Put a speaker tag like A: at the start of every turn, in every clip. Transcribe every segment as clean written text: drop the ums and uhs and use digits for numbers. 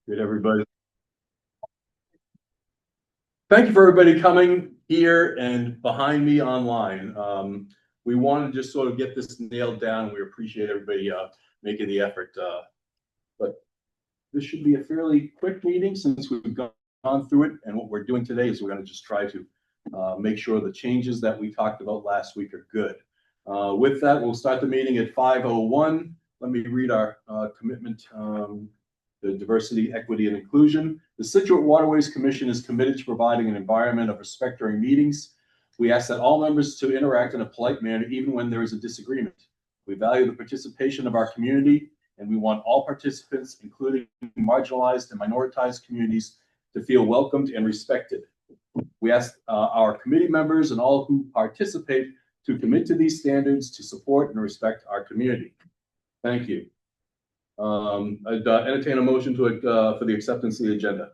A: Good, everybody. Thank you for everybody coming here and behind me online. We wanted to just sort of get this nailed down. We appreciate everybody making the effort. But this should be a fairly quick meeting since we've gone through it. And what we're doing today is we're going to just try to make sure the changes that we talked about last week are good. With that, we'll start the meeting at 5:01. Let me read our commitment. The diversity, equity, and inclusion. The Scituate Waterways Commission is committed to providing an environment of respect during meetings. We ask that all members to interact in a polite manner, even when there is a disagreement. We value the participation of our community, and we want all participants, including marginalized and minoritized communities, to feel welcomed and respected. We ask our committee members and all who participate to commit to these standards to support and respect our community. Thank you. I'd entertain a motion to for the acceptance of the agenda.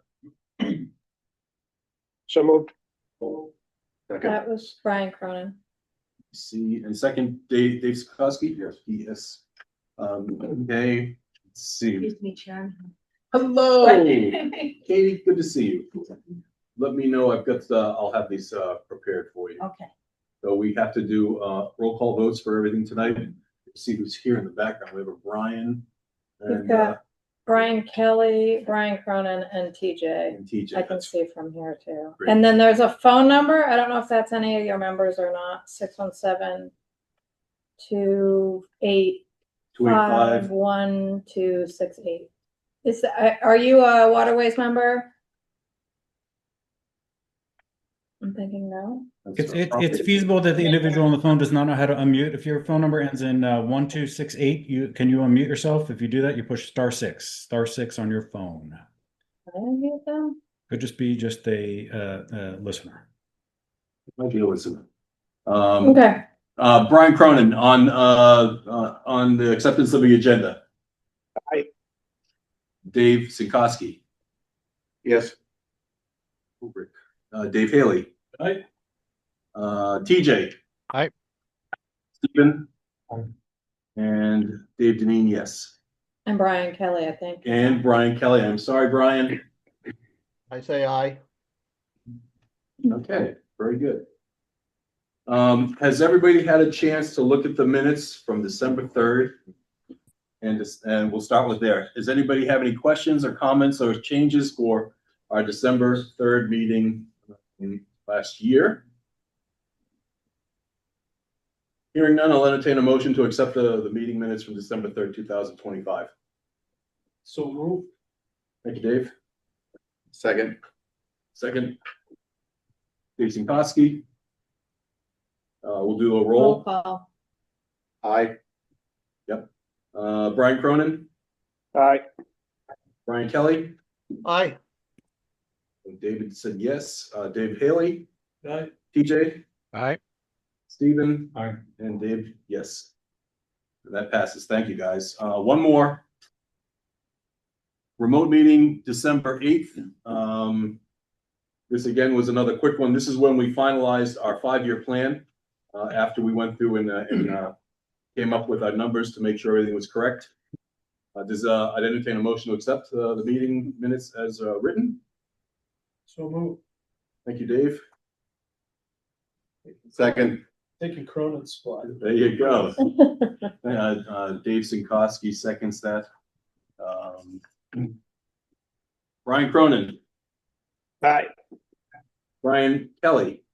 B: So moved.
A: Second.
C: That was Brian Cronin.
A: See, and second, Dave Sikowski. Yes, he is. Okay. Let's see.
C: Excuse me, Sharon.
A: Hello, Katie. Good to see you. Let me know. I've got. I'll have these prepared for you.
C: Okay.
A: So we have to do roll call votes for everything tonight. See who's here in the background. We have a Brian.
C: We've got Brian Kelly, Brian Cronin, and TJ.
A: And TJ.
C: I can see from here too.
A: Great.
C: And then there's a phone number. I don't know if that's any of your members or not. 617-285-1268. Is that, are you a Waterways member? I'm thinking no.
D: It's feasible that the individual on the phone does not know how to unmute. If your phone number ends in 1268, can you unmute yourself? If you do that, you push *6 on your phone.
C: Can I unmute them?
D: Could just be a listener.
A: Might be a listener.
C: Okay.
A: Brian Cronin on the acceptance of the agenda.
B: Aye.
A: Dave Sikowski.
B: Yes.
A: Dave Haley.
B: Aye.
A: TJ.
E: Aye.
A: Stephen.
B: Aye.
A: And Dave Deneen, yes.
C: And Brian Kelly, I think.
A: And Brian Kelly. I'm sorry, Brian.
B: I say aye.
A: Okay, very good. Has everybody had a chance to look at the minutes from December 3rd? And we'll start with there. Does anybody have any questions or comments or changes for our December 3rd meeting last year? Hearing none, I'll entertain a motion to accept the meeting minutes from December 3rd, 2025.
B: So moved.
A: Thank you, Dave.
B: Second.
A: Second, Dave Sikowski. We'll do a
C: Roll
A: roll.
C: call.
A: Aye. Yep. Brian Cronin,
B: Aye.
A: Brian Kelly,
B: Aye.
A: and David said yes. Dave Haley,
B: Aye.
A: TJ,
E: Aye.
A: Stephen,
B: Aye.
A: and Dave, yes. And that passes. Thank you, guys. One more. Remote meeting, December 8th. This again was another quick one. This is when we finalized our 5-year plan after we went through and came up with our numbers to make sure everything was correct. I'd entertain a motion to accept the meeting minutes as written.
B: So moved.
A: Thank you, Dave. Second.
B: Taking Cronin's spot.
A: There you go. Dave Sikowski seconds that. Brian Cronin,
B: Aye.
A: Brian Kelly,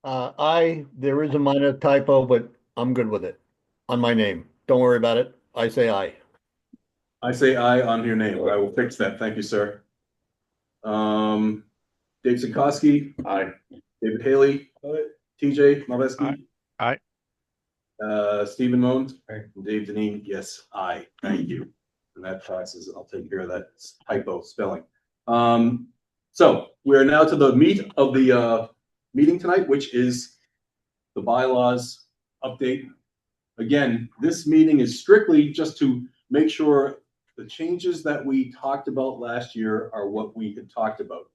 F: There is a minor typo, but I'm good with it on my name. Don't worry about it. I say aye.
A: I say aye on your name. I will fix that. Thank you, sir. Dave Sikowski,
B: Aye.
A: David Haley,
B: Aye.
A: TJ Malevsky.
E: Aye.
A: Stephen Moan.
B: Aye.
A: Dave Deneen, yes, aye. Thank you. And that passes. I'll take care of that typo spelling. So we're now to the meat of the meeting tonight, which is the bylaws update. Again, this meeting is strictly just to make sure the changes that we talked about last year are what we had talked about.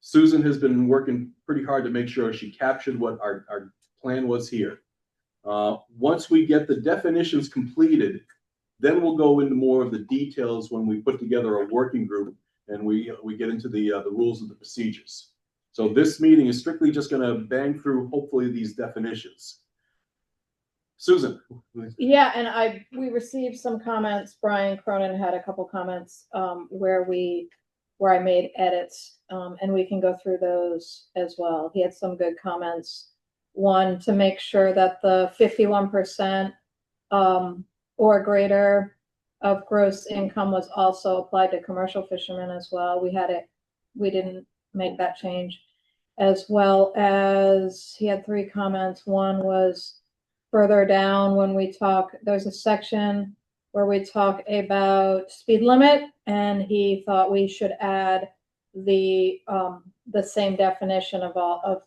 A: Susan has been working pretty hard to make sure she captured what our plan was here. Once we get the definitions completed, Then we'll go into more of the details when we put together a working group and we get into the rules and the procedures. So this meeting is strictly just going to bang through, hopefully, these definitions. Susan.
C: Yeah, and we received some comments. Brian Cronin had a couple comments where I made edits, and we can go through those as well. He had some good comments. One, to make sure that the 51% or greater of gross income was also applied to commercial fishermen as well. We didn't make that change. As well as he had 3 comments. One was further down when we talk, there's a section where we talk about speed limit, and he thought we should add the same definition of all of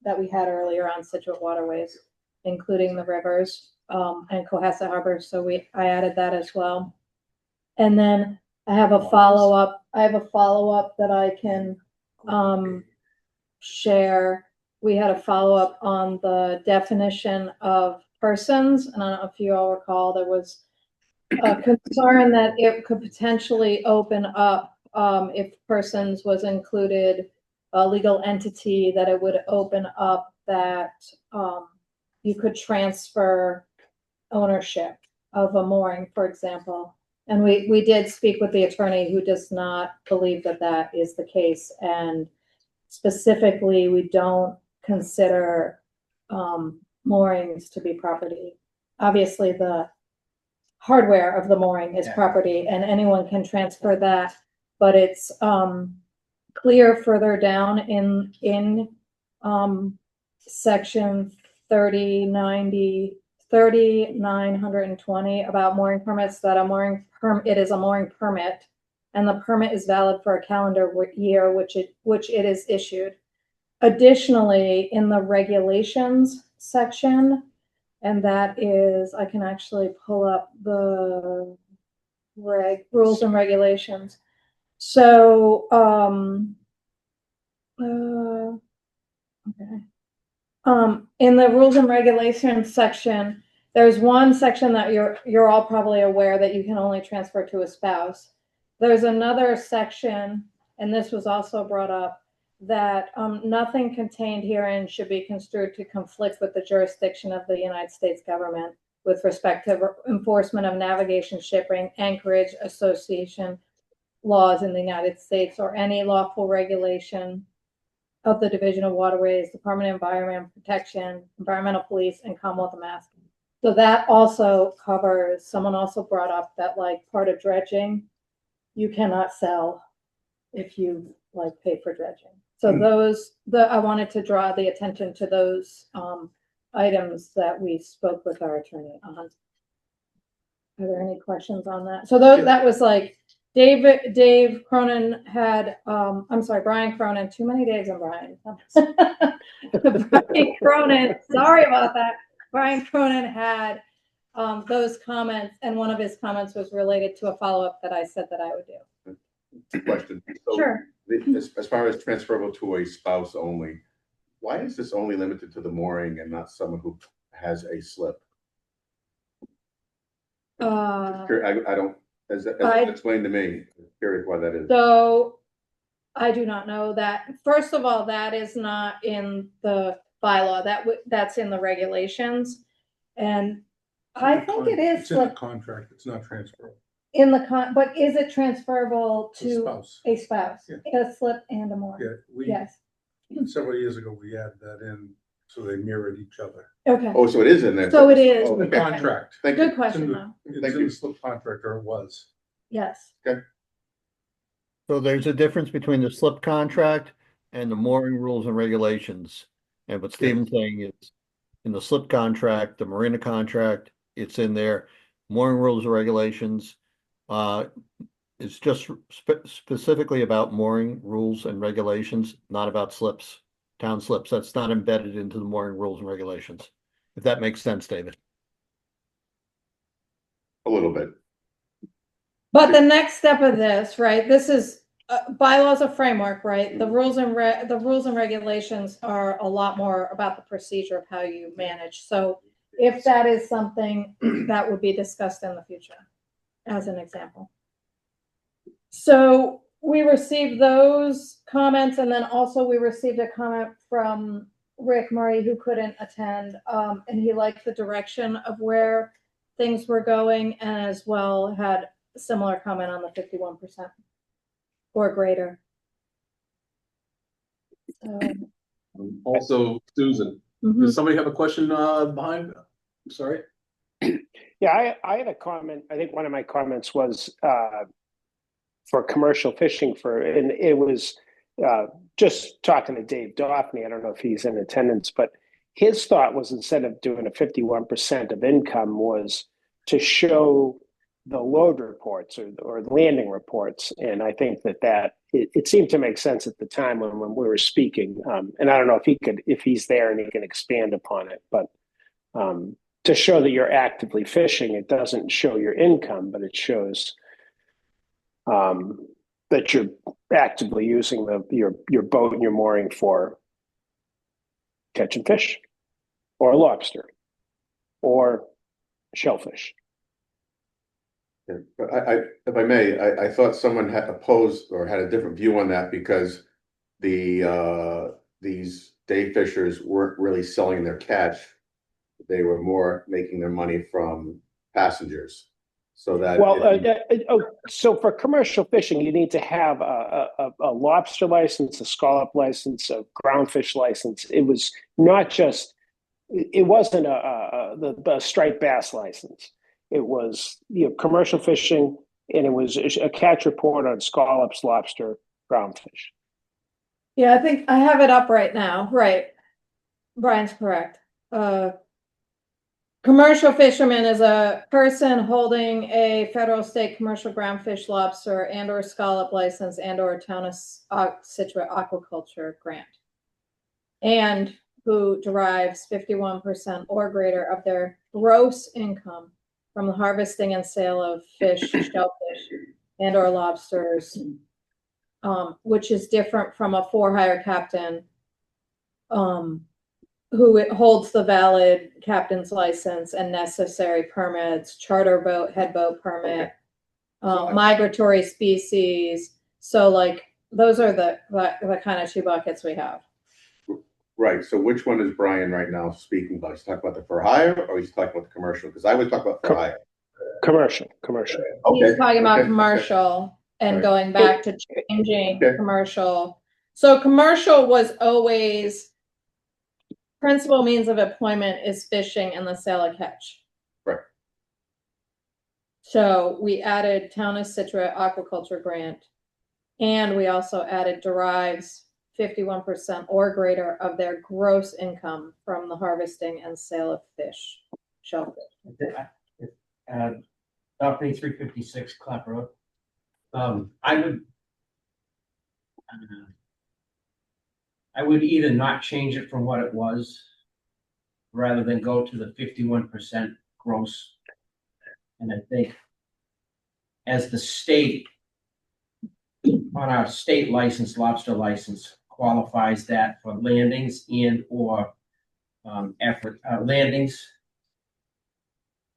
C: that we had earlier on Scituate Waterways, including the rivers and Cohasset Harbor. So I added that as well. And then I have a follow-up. That I can share. We had a follow-up on the definition of persons, and I don't know if you all recall, there was a concern that it could potentially open up, if persons was included, a legal entity, that it would open up that you could transfer ownership of a mooring, for example. And we did speak with the attorney, who does not believe that that is the case. And specifically, we don't consider moorings to be property. Obviously, the hardware of the mooring is property, and anyone can transfer that. But it's clear further down in section 3920 about mooring permits, that it is a mooring permit, and the permit is valid for a calendar year which it is issued. Additionally, in the regulations section, and that is, I can actually pull up the rules and regulations. So, okay. In the rules and regulations section, there's one section that you're all probably aware that you can only transfer to a spouse. There's another section, and this was also brought up, that nothing contained herein should be construed to conflict with the jurisdiction of the United States government with respect to enforcement of navigation, shipping, anchorage, association laws in the United States, or any lawful regulation of the Division of Waterways, Department of Environment Protection, Environmental Police, and Commonwealth of Mass. So that also covers, someone also brought up that, like, part of dredging, you cannot sell if you pay for dredging. So I wanted to draw the attention to those items that we spoke with our attorney on. Are there any questions on that? So that was like Dave Cronin had, Brian Cronin, too many Daves and Brian. Brian Cronin, sorry about that. Brian Cronin had those comments, and one of his comments was related to a follow-up that I said that I would do.
E: Question. So
C: Sure.
E: As far as transferable to a spouse only, why is this only limited to the mooring and not someone who has a slip? I don't, as explained to me, I'm curious why that is.
C: So I do not know that. First of all, that is not in the bylaw. That's in the regulations, and I think it is.
B: It's in the contract. It's not transferable.
C: But is it transferable to
B: Spouse.
C: a spouse?
B: Yeah.
C: A slip and a mooring.
B: Yeah,
C: Yes.
B: several years ago, we added that in so they mirrored each other.
C: Okay.
E: Oh, so it is in there.
C: So it is.
E: Oh,
B: The
E: okay.
B: contract.
E: Thank
C: Good
E: you.
C: question, though.
B: It's in the slip contract, or it was.
C: Yes.
F: So there's a difference between the slip contract and the mooring rules and regulations. And what Stephen's saying is, in the slip contract, the marina contract, it's in there. Mooring rules and regulations, it's just specifically about mooring rules and regulations, not about slips, town slips. That's not embedded into the mooring rules and regulations. If that makes sense, David.
E: A little bit.
C: But the next step of this, right? This is bylaws of framework, right? The rules and regulations are a lot more about the procedure of how you manage. So if that is something that would be discussed in the future. as an example. So we received those comments, and then also we received a comment from Rick Murray, who couldn't attend, and he liked the direction of where things were going, and as well had a similar comment on the 51% or greater.
A: Also, Susan,
C: Mhm.
A: does somebody have a question behind? I'm sorry.
G: Yeah, I had a comment. I think one of my comments was for commercial fishing and it was just talking to Dave Doffney. I don't know if he's in attendance, but his thought was instead of doing a 51% of income was to show the load reports or the landing reports. And I think that it seemed to make sense at the time when we were speaking. And I don't know if he's there and he can expand upon it, but to show that you're actively fishing, it doesn't show your income, but it shows that you're actively using your boat and your mooring for catching fish or lobster or shellfish.
E: Yeah, but if I may, I thought someone had opposed or had a different view on that because these day fishers weren't really selling their catch. They were more making their money from passengers. So that
G: so for commercial fishing, you need to have a lobster license, a scallop license, a groundfish license. It was not just. It wasn't the striped bass license. It was commercial fishing, and it was a catch report on scallops, lobster, groundfish.
C: Yeah, I think I have it up right now. Right. Brian's correct. Commercial fisherman is a person holding a federal, state, commercial groundfish, lobster, and or scallop license and or town of Scituate aquaculture grant, and who derives 51% or greater of their gross income from the harvesting and sale of fish, shellfish, and or lobsters, which is different from a for-hire captain who holds the valid captain's license and necessary permits, charter boat, head boat permit, migratory species. So like those are the kind of two buckets we have.
E: right. So which one is Brian right now speaking about? He's talking about the for hire or he's talking about the commercial? Because I would talk about for hire.
G: Commercial.
E: Okay.
C: He's talking about
E: Okay.
C: commercial and
E: Right.
C: going back to changing
E: Okay.
C: commercial. So commercial was always principal means of employment is fishing and the sale of catch.
E: Right.
C: So we added town of Scituate aquaculture grant, and we also added derives 51% or greater of their gross income from the harvesting and sale of fish, shellfish.
H: Property 356 Clap Road. I would either not change it from what it was, rather than go to the 51% gross. And I think as the state, on our state license, lobster license, qualifies that for landings and or landings.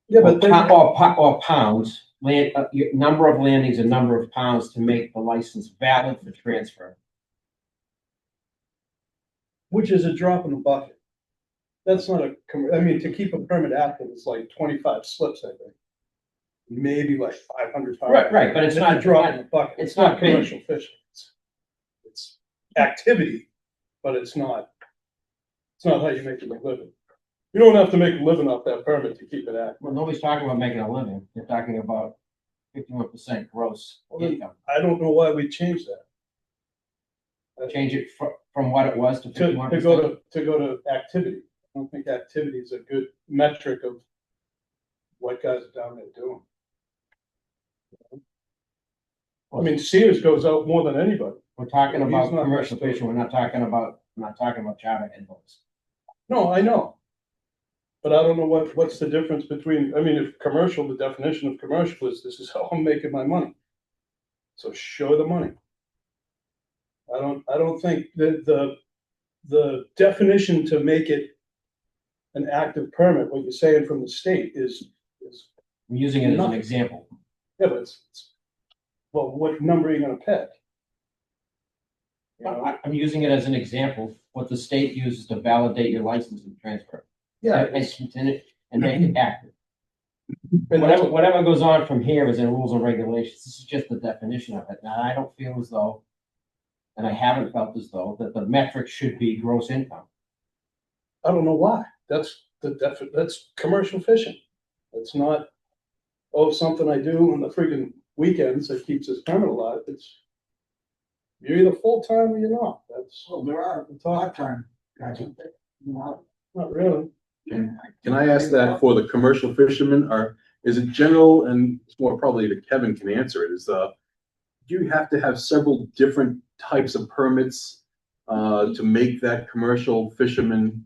A: Yeah, but
H: or pounds, number of landings and number of pounds to make the license valid for transfer.
B: Which is a drop in the bucket. That's not I mean, to keep a permit active, it's like 25 slips, I think. Maybe like 500 pounds.
H: Right, but it's not
B: a drop in the bucket.
H: it's not big.
B: commercial fishing. It's activity, but it's not how you make a living. You don't have to make a living off that permit to keep it active.
H: Well, nobody's talking about making a living. They're talking about 51% gross income.
B: I don't know why we changed that.
H: Change it from what it was to 51%.
B: To go to activity. I don't think activity is a good metric of what guys are down there doing. I mean, Sears goes out more than anybody.
H: We're talking
B: He's
H: about
B: not
H: commercial
B: necessarily-
H: fishing. We're not talking about charter head boats.
B: No, I know. But I don't know what's the difference between, I mean, if commercial, the definition of commercial is this is how I'm making my money. So show the money. I don't think that the definition to make it an active permit, what you're saying from the state is
H: I'm using it as an
B: Nothing.
H: example.
B: Yeah, but well, what number are you gonna pick? You know?
H: I'm using it as an example, what the state uses to validate your license and transfer.
B: Yeah,
H: And continue, and make it active.
B: and
H: Whatever goes on from here is in rules and regulations. This is just the definition of it. Now, I don't feel as though, and I haven't felt as though, that the metric should be gross income.
B: I don't know why. That's that's commercial fishing. It's not, oh, something I do on the freaking weekends that keeps this permit alive. It's, you're either full-time or you're not. That's,
I: Well, there are part-time guys, out there, you know.
B: not really.
A: Can I ask that for the commercial fishermen, or is it general, and it's more probably that Kevin can answer it, is, do you have to have several different types of permits, to make that commercial fisherman,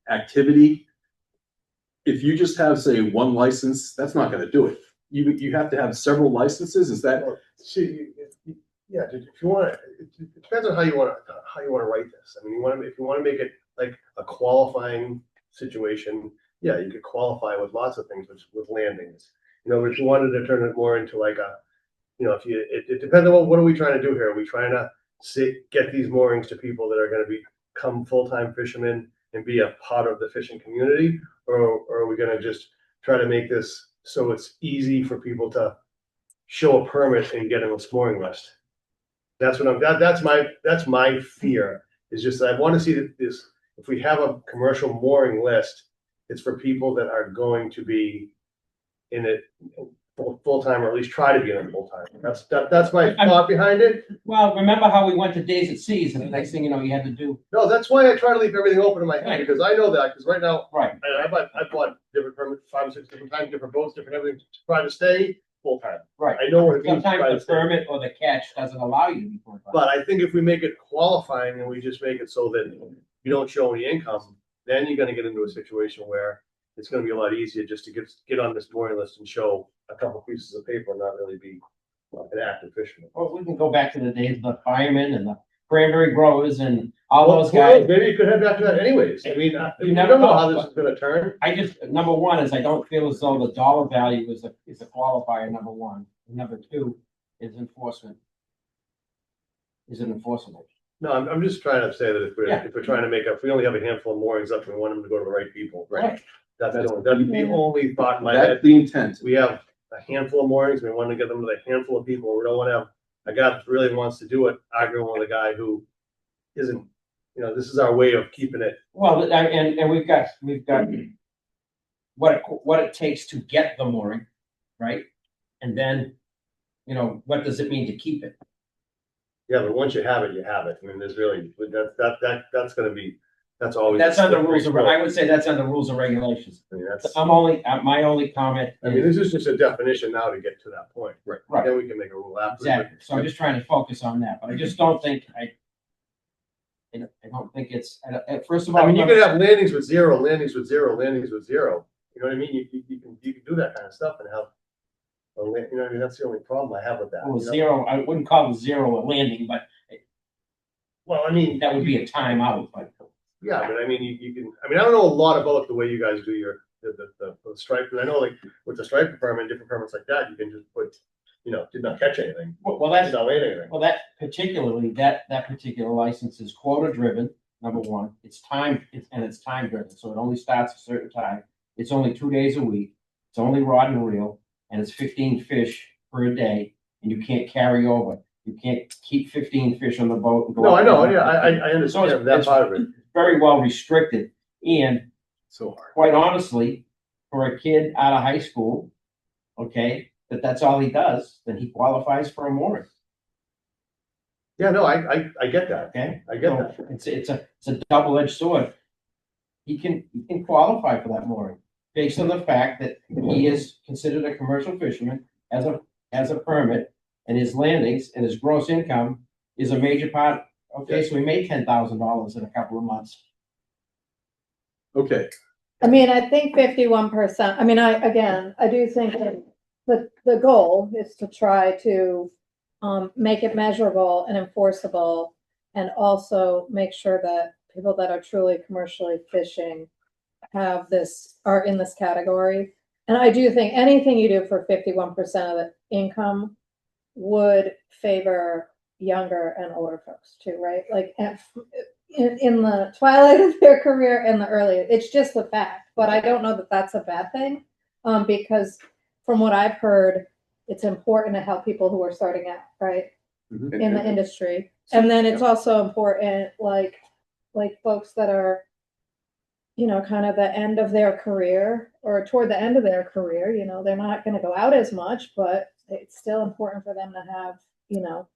A: activity? If you just have, say, one license, that's not gonna do it. You have to have several licenses, is that?
J: See, yeah, if you want, it depends on how you want to write this. I mean, if you want to make it like a qualifying situation, yeah, you could qualify with lots of things with landings. You know, if you wanted to turn it more into like a, you know, it depends on what are we trying to do here? Are we trying to get these moorings to people that are going to become full-time fishermen and be a part of the fishing community, or are we going to just try to make this so it's easy for people to show a permit and get on a mooring list? That's what that's my fear, is just that I want to see that this, if we have a commercial mooring list, it's for people that are going to be in it full-time, or at least try to be in it full-time. That's my thought behind it.
H: Well, remember how we went to Days at Seas, and the next thing you know, you had to do.
J: No, that's why I try to leave everything open in my head, because I know that, because right now,
H: Right.
J: I bought different permits, 5 or 6 different times, different boats, different everything, to try to stay full-time.
H: Right.
J: I know what it means to try to
H: Sometimes the
J: stay.
H: permit or the catch doesn't allow you to be full-time.
J: But I think if we make it qualifying and we just make it so that you don't show any income, then you're gonna get into a situation where it's gonna be a lot easier just to get on this mooring list and show a couple pieces of paper and not really be an active fisherman.
H: Well, we can go back to the days of the firemen and the cranberry growers and all those guys.
J: Maybe you could head back to that anyways. I mean,
H: You
J: you
H: never
J: never know
H: know,
J: how this
H: but-
J: is gonna turn.
H: I just, number one is I don't feel as though the dollar value is a qualifier, number one. And number two is enforcement. Is it enforceable?
J: No, I'm just trying to say that if
H: Yeah.
J: we're trying to if we only have a handful of moorings up, we want them to go to the right people.
H: Right.
J: That's the only thought in my
A: That's
J: head.
A: the intent.
J: We have a handful of moorings, we want to get them to the handful of people. We don't want to have a guy that really wants to do it arguing with a guy who isn't, you know, this is our way of keeping it.
H: Well, and we've got what it takes to get the mooring, right? And then, you know, what does it mean to keep it?
J: Yeah, but once you have it, you have it. I mean, there's really, that's gonna be, that's always.
H: That's under rules of, I would say that's under rules and regulations.
J: I mean, that's,
H: My only comment
J: I mean,
H: is,
J: this is just a definition now to get to that point.
A: Right.
H: right,
J: Then we can make a rule after.
H: exactly. So I'm just trying to focus on that, but I just don't think, I don't think it's, first of all.
J: I mean, you could have landings with zero, landings with zero, landings with zero. You know what I mean? You can do that kind of stuff and have, you know what I mean? That's the only problem I have with that.
H: Well,
J: you know?
H: zero, I wouldn't call it zero a landing, but
J: Well, I mean,
H: that would be a timeout, but.
J: yeah, but I mean, you can, I mean, I don't know a lot about the way you guys do your, the stripe, but I know like with the stripe permit, different permits like that, you can just put, you know, did not catch anything,
H: Well,
J: did
H: that's,
J: not land anything.
H: well, that particularly, that particular license is quota driven, number one. It's time driven, so it only starts a certain time. It's only 2 days a week. It's only rod and reel, and it's 15 fish per day, and you can't carry over. You can't keep 15 fish on the boat and go.
J: No,
H: up
J: I know,
H: and
J: yeah,
H: down.
J: I understand that
H: it's
J: part of it.
H: very well restricted, and
A: So hard.
H: quite honestly, for a kid out of high school, okay, that's all he does, then he qualifies for a mooring,
J: Yeah, no, I get that.
H: okay?
J: I get
H: So it's a double-edged sword. He can qualify for that mooring based on the fact that he is considered a commercial fisherman, has a permit, and his landings and his gross income is a major part. Okay, so he made $10,000 in a couple of months.
A: Okay,
C: I mean, I think 51%, I mean, I do think that the goal is to try to make it measurable and enforceable, and also make sure that people that are truly commercially fishing are in this category. And I do think anything you do for 51% of the income would favor younger and older folks too, right? Like in the twilight of their career and the early, it's just the fact. But I don't know that that's a bad thing, because from what I've heard, it's important to help people who are starting out, right, in the industry. And then it's also important, like folks that are, you know, kind of the end of their career or toward the end of their career, you know, they're not going to go out as much, but it's still important for them to have, you know,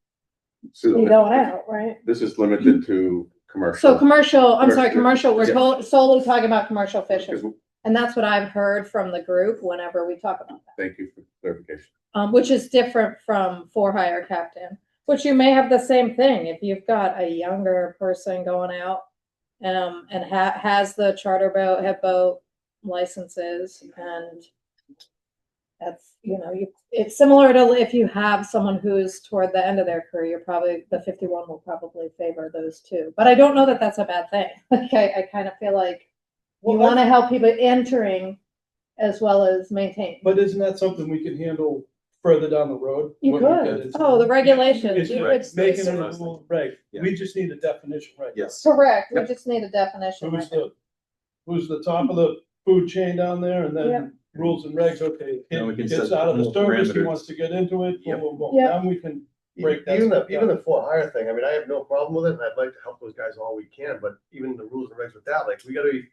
C: be going out, right?
E: This is limited to commercial.
C: So commercial, I'm sorry, commercial, we're
A: Yeah.
C: solely talking about commercial
E: Because-
C: fishing. And that's what I've heard from the group whenever we talk about that.
E: Thank you for clarification.
C: Which is different from for hire captain, which you may have the same thing. If you've got a younger person going out, and has the charter boat, head boat licenses, and that's, you know, it's similar to if you have someone who's toward the end of their career, probably the 51 will probably favor those two. But I don't know that that's a bad thing. Like I kind of feel like you want to help people entering as well as maintain.
B: But isn't that something we can handle further down the road?
C: You
B: when we
C: could.
B: get into-
C: Oh, the regulations.
B: It's
C: You
B: right,
C: could-
B: making it a rule, right,
A: Yeah.
B: we just need a definition, right?
A: Yes.
C: Correct. We
A: Yep.
C: just need a definition.
B: Who's the top of the food chain down there, and
C: Yeah.
B: then rules and regs, okay,
A: Then we can
B: gets
A: set
B: out of the
A: more
B: service, he
A: parameters.
B: wants to get into it, boom,
A: Yep.
B: boom, boom,
C: Yeah.
B: then we can break that
J: Even
B: stuff
J: the, even
B: down.
J: the for hire thing, I mean, I have no problem with it, and I'd like to help those guys all we can, but even the rules and regs with that, like, we gotta be,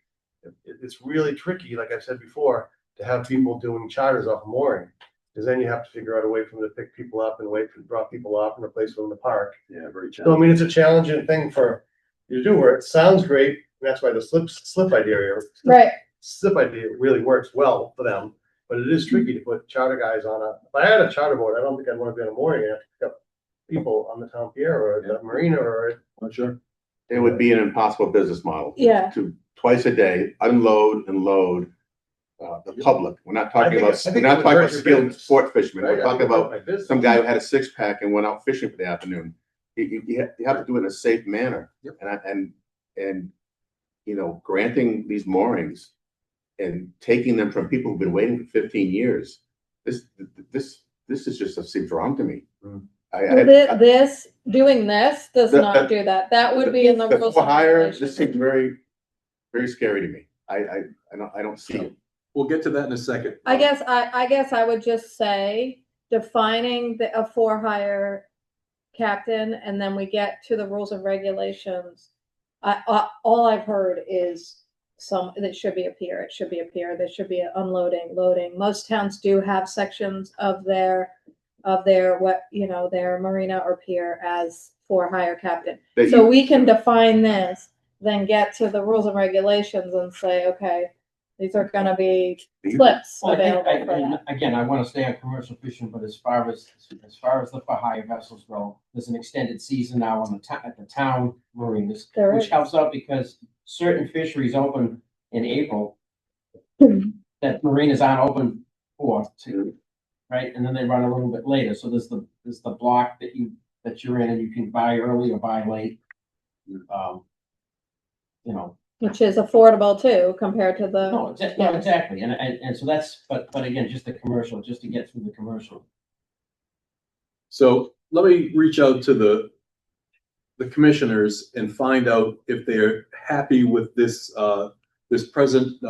J: it's really tricky, like I said before, to have people doing charters off mooring. Cause then you have to figure out a way for them to pick people up and wait for, drop people off and replace them in the park.
A: Yeah, very
J: So, I
A: challenging.
J: mean, it's a challenging thing for you to do, where it sounds great, and that's why the slip idea,
C: Right.
J: slip idea really works well for them, but it is tricky to put charter guys on a, if I had a charter boat, I don't think I'd wanna be on a mooring and have to pick up people on the town pier or the marina or.
A: Not sure.
E: It would be an impossible business model.
C: Yeah.
E: To twice a day, unload and load, the public. We're not talking
J: I
E: about,
J: think
E: we're
J: it
E: not
J: would
E: talking
J: hurt
E: about
J: your
E: skilled
J: business,
E: sport fishermen.
J: Right?
E: We're
J: I
E: talking
J: think it hurt
E: about
J: my business.
E: some guy who had a six pack and went out fishing for the afternoon. You have to do it in a safe manner.
A: Yep.
E: And, you know, granting these moorings and taking them from people who've been waiting for 15 years. This is just seems wrong to me.
J: Mm.
C: Doing this does not do that. That would be in the rules
E: For
C: and
E: hire,
C: regulations.
E: this seems very, very scary to me. I don't see it.
A: We'll get to that in a second.
C: I guess I would just say defining a for hire captain, and then we get to the rules and regulations. All I've heard is that should be a pier. It should be a pier. There should be an unloading, loading. Most towns do have sections of their their marina or pier as for hire captain. So we can define this, then get to the rules and regulations and say, okay, these are gonna be slips
H: Well, I think,
C: available for
H: and
C: that.
H: again, I want to stay on commercial fishing, but as far as the for hire vessels go, there's an extended season now on at the town marinas,
C: There
H: which
C: is.
H: helps out because certain fisheries open in April that marinas aren't open for, right? And then they run a little bit later. So there's the block that you're in, and you can buy early or buy late. You know.
C: Which is affordable too, compared to the.
H: No, exactly, and so that's, but again, just the commercial, just to get through the commercial.
A: So let me reach out to the commissioners and find out if they're happy with this, this present,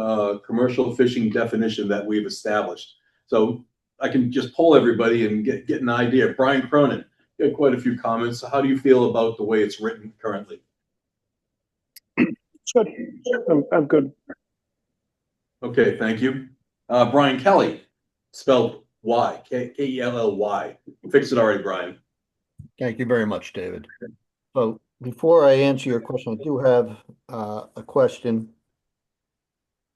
A: commercial fishing definition that we've established. So I can just poll everybody and get an idea. Brian Cronin, you had quite a few comments. So how do you feel about the way it's written currently?
G: Good. I'm good.
A: Okay, thank you. Brian Kelly, spelled Y, Kelly. Fix it already, Brian.
F: Thank you very much, David. So before I answer your question, I do have a question.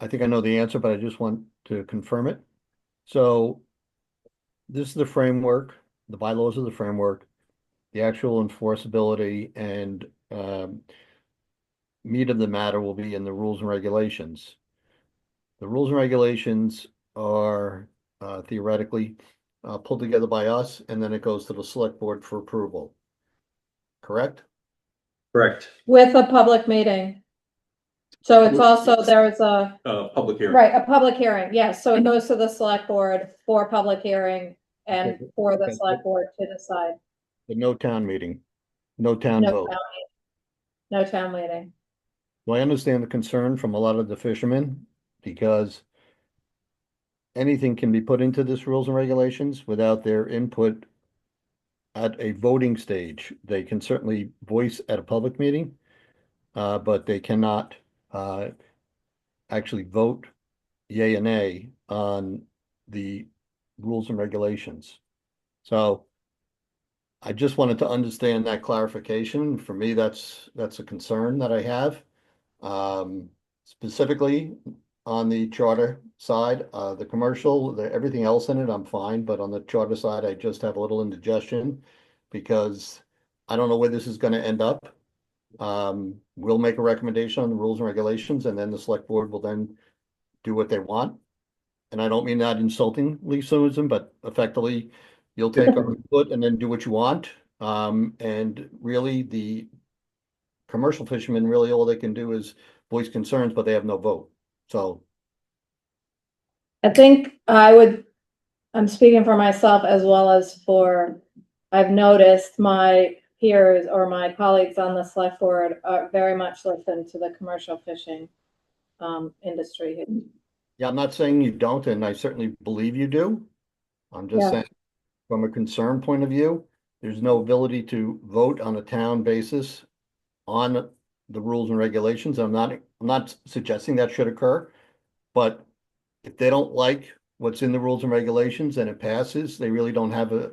F: I think I know the answer, but I just want to confirm it. So this is the framework, the bylaws of the framework, the actual enforceability and meat of the matter will be in the rules and regulations. The rules and regulations are theoretically pulled together by us, and then it goes to the select board for approval. Correct?
A: Correct.
C: With a public meeting. So it's also, there's a,
A: Public hearing.
C: right, a public hearing, yes, so it goes to the select board for public hearing and for the select board to decide.
F: But no town meeting, no town
C: No
F: vote.
C: town meeting. No town meeting.
F: Well, I understand the concern from a lot of the fishermen because anything can be put into this rules and regulations without their input at a voting stage. They can certainly voice at a public meeting, but they cannot actually vote yea and nay on the rules and regulations. So I just wanted to understand that clarification. For me, that's a concern that I have. Specifically on the charter side, the commercial, everything else in it, I'm fine, but on the charter side, I just have a little indigestion because I don't know where this is going to end up. We'll make a recommendation on the rules and regulations, and then the select board will then do what they want. And I don't mean that insultingly, Susan, but effectively, you'll take our input and then do what you want. And really, the commercial fishermen, really all they can do is voice concerns, but they have no vote. So
C: I think I'm speaking for myself as well as for, I've noticed my peers or my colleagues on the select board are very much listen to the commercial fishing industry.
F: yeah, I'm not saying you don't, and I certainly believe you do. I'm just
C: Yeah.
F: saying from a concern point of view, there's no ability to vote on a town basis on the rules and regulations. I'm not suggesting that should occur, but if they don't like what's in the rules and regulations and it passes, they really don't have a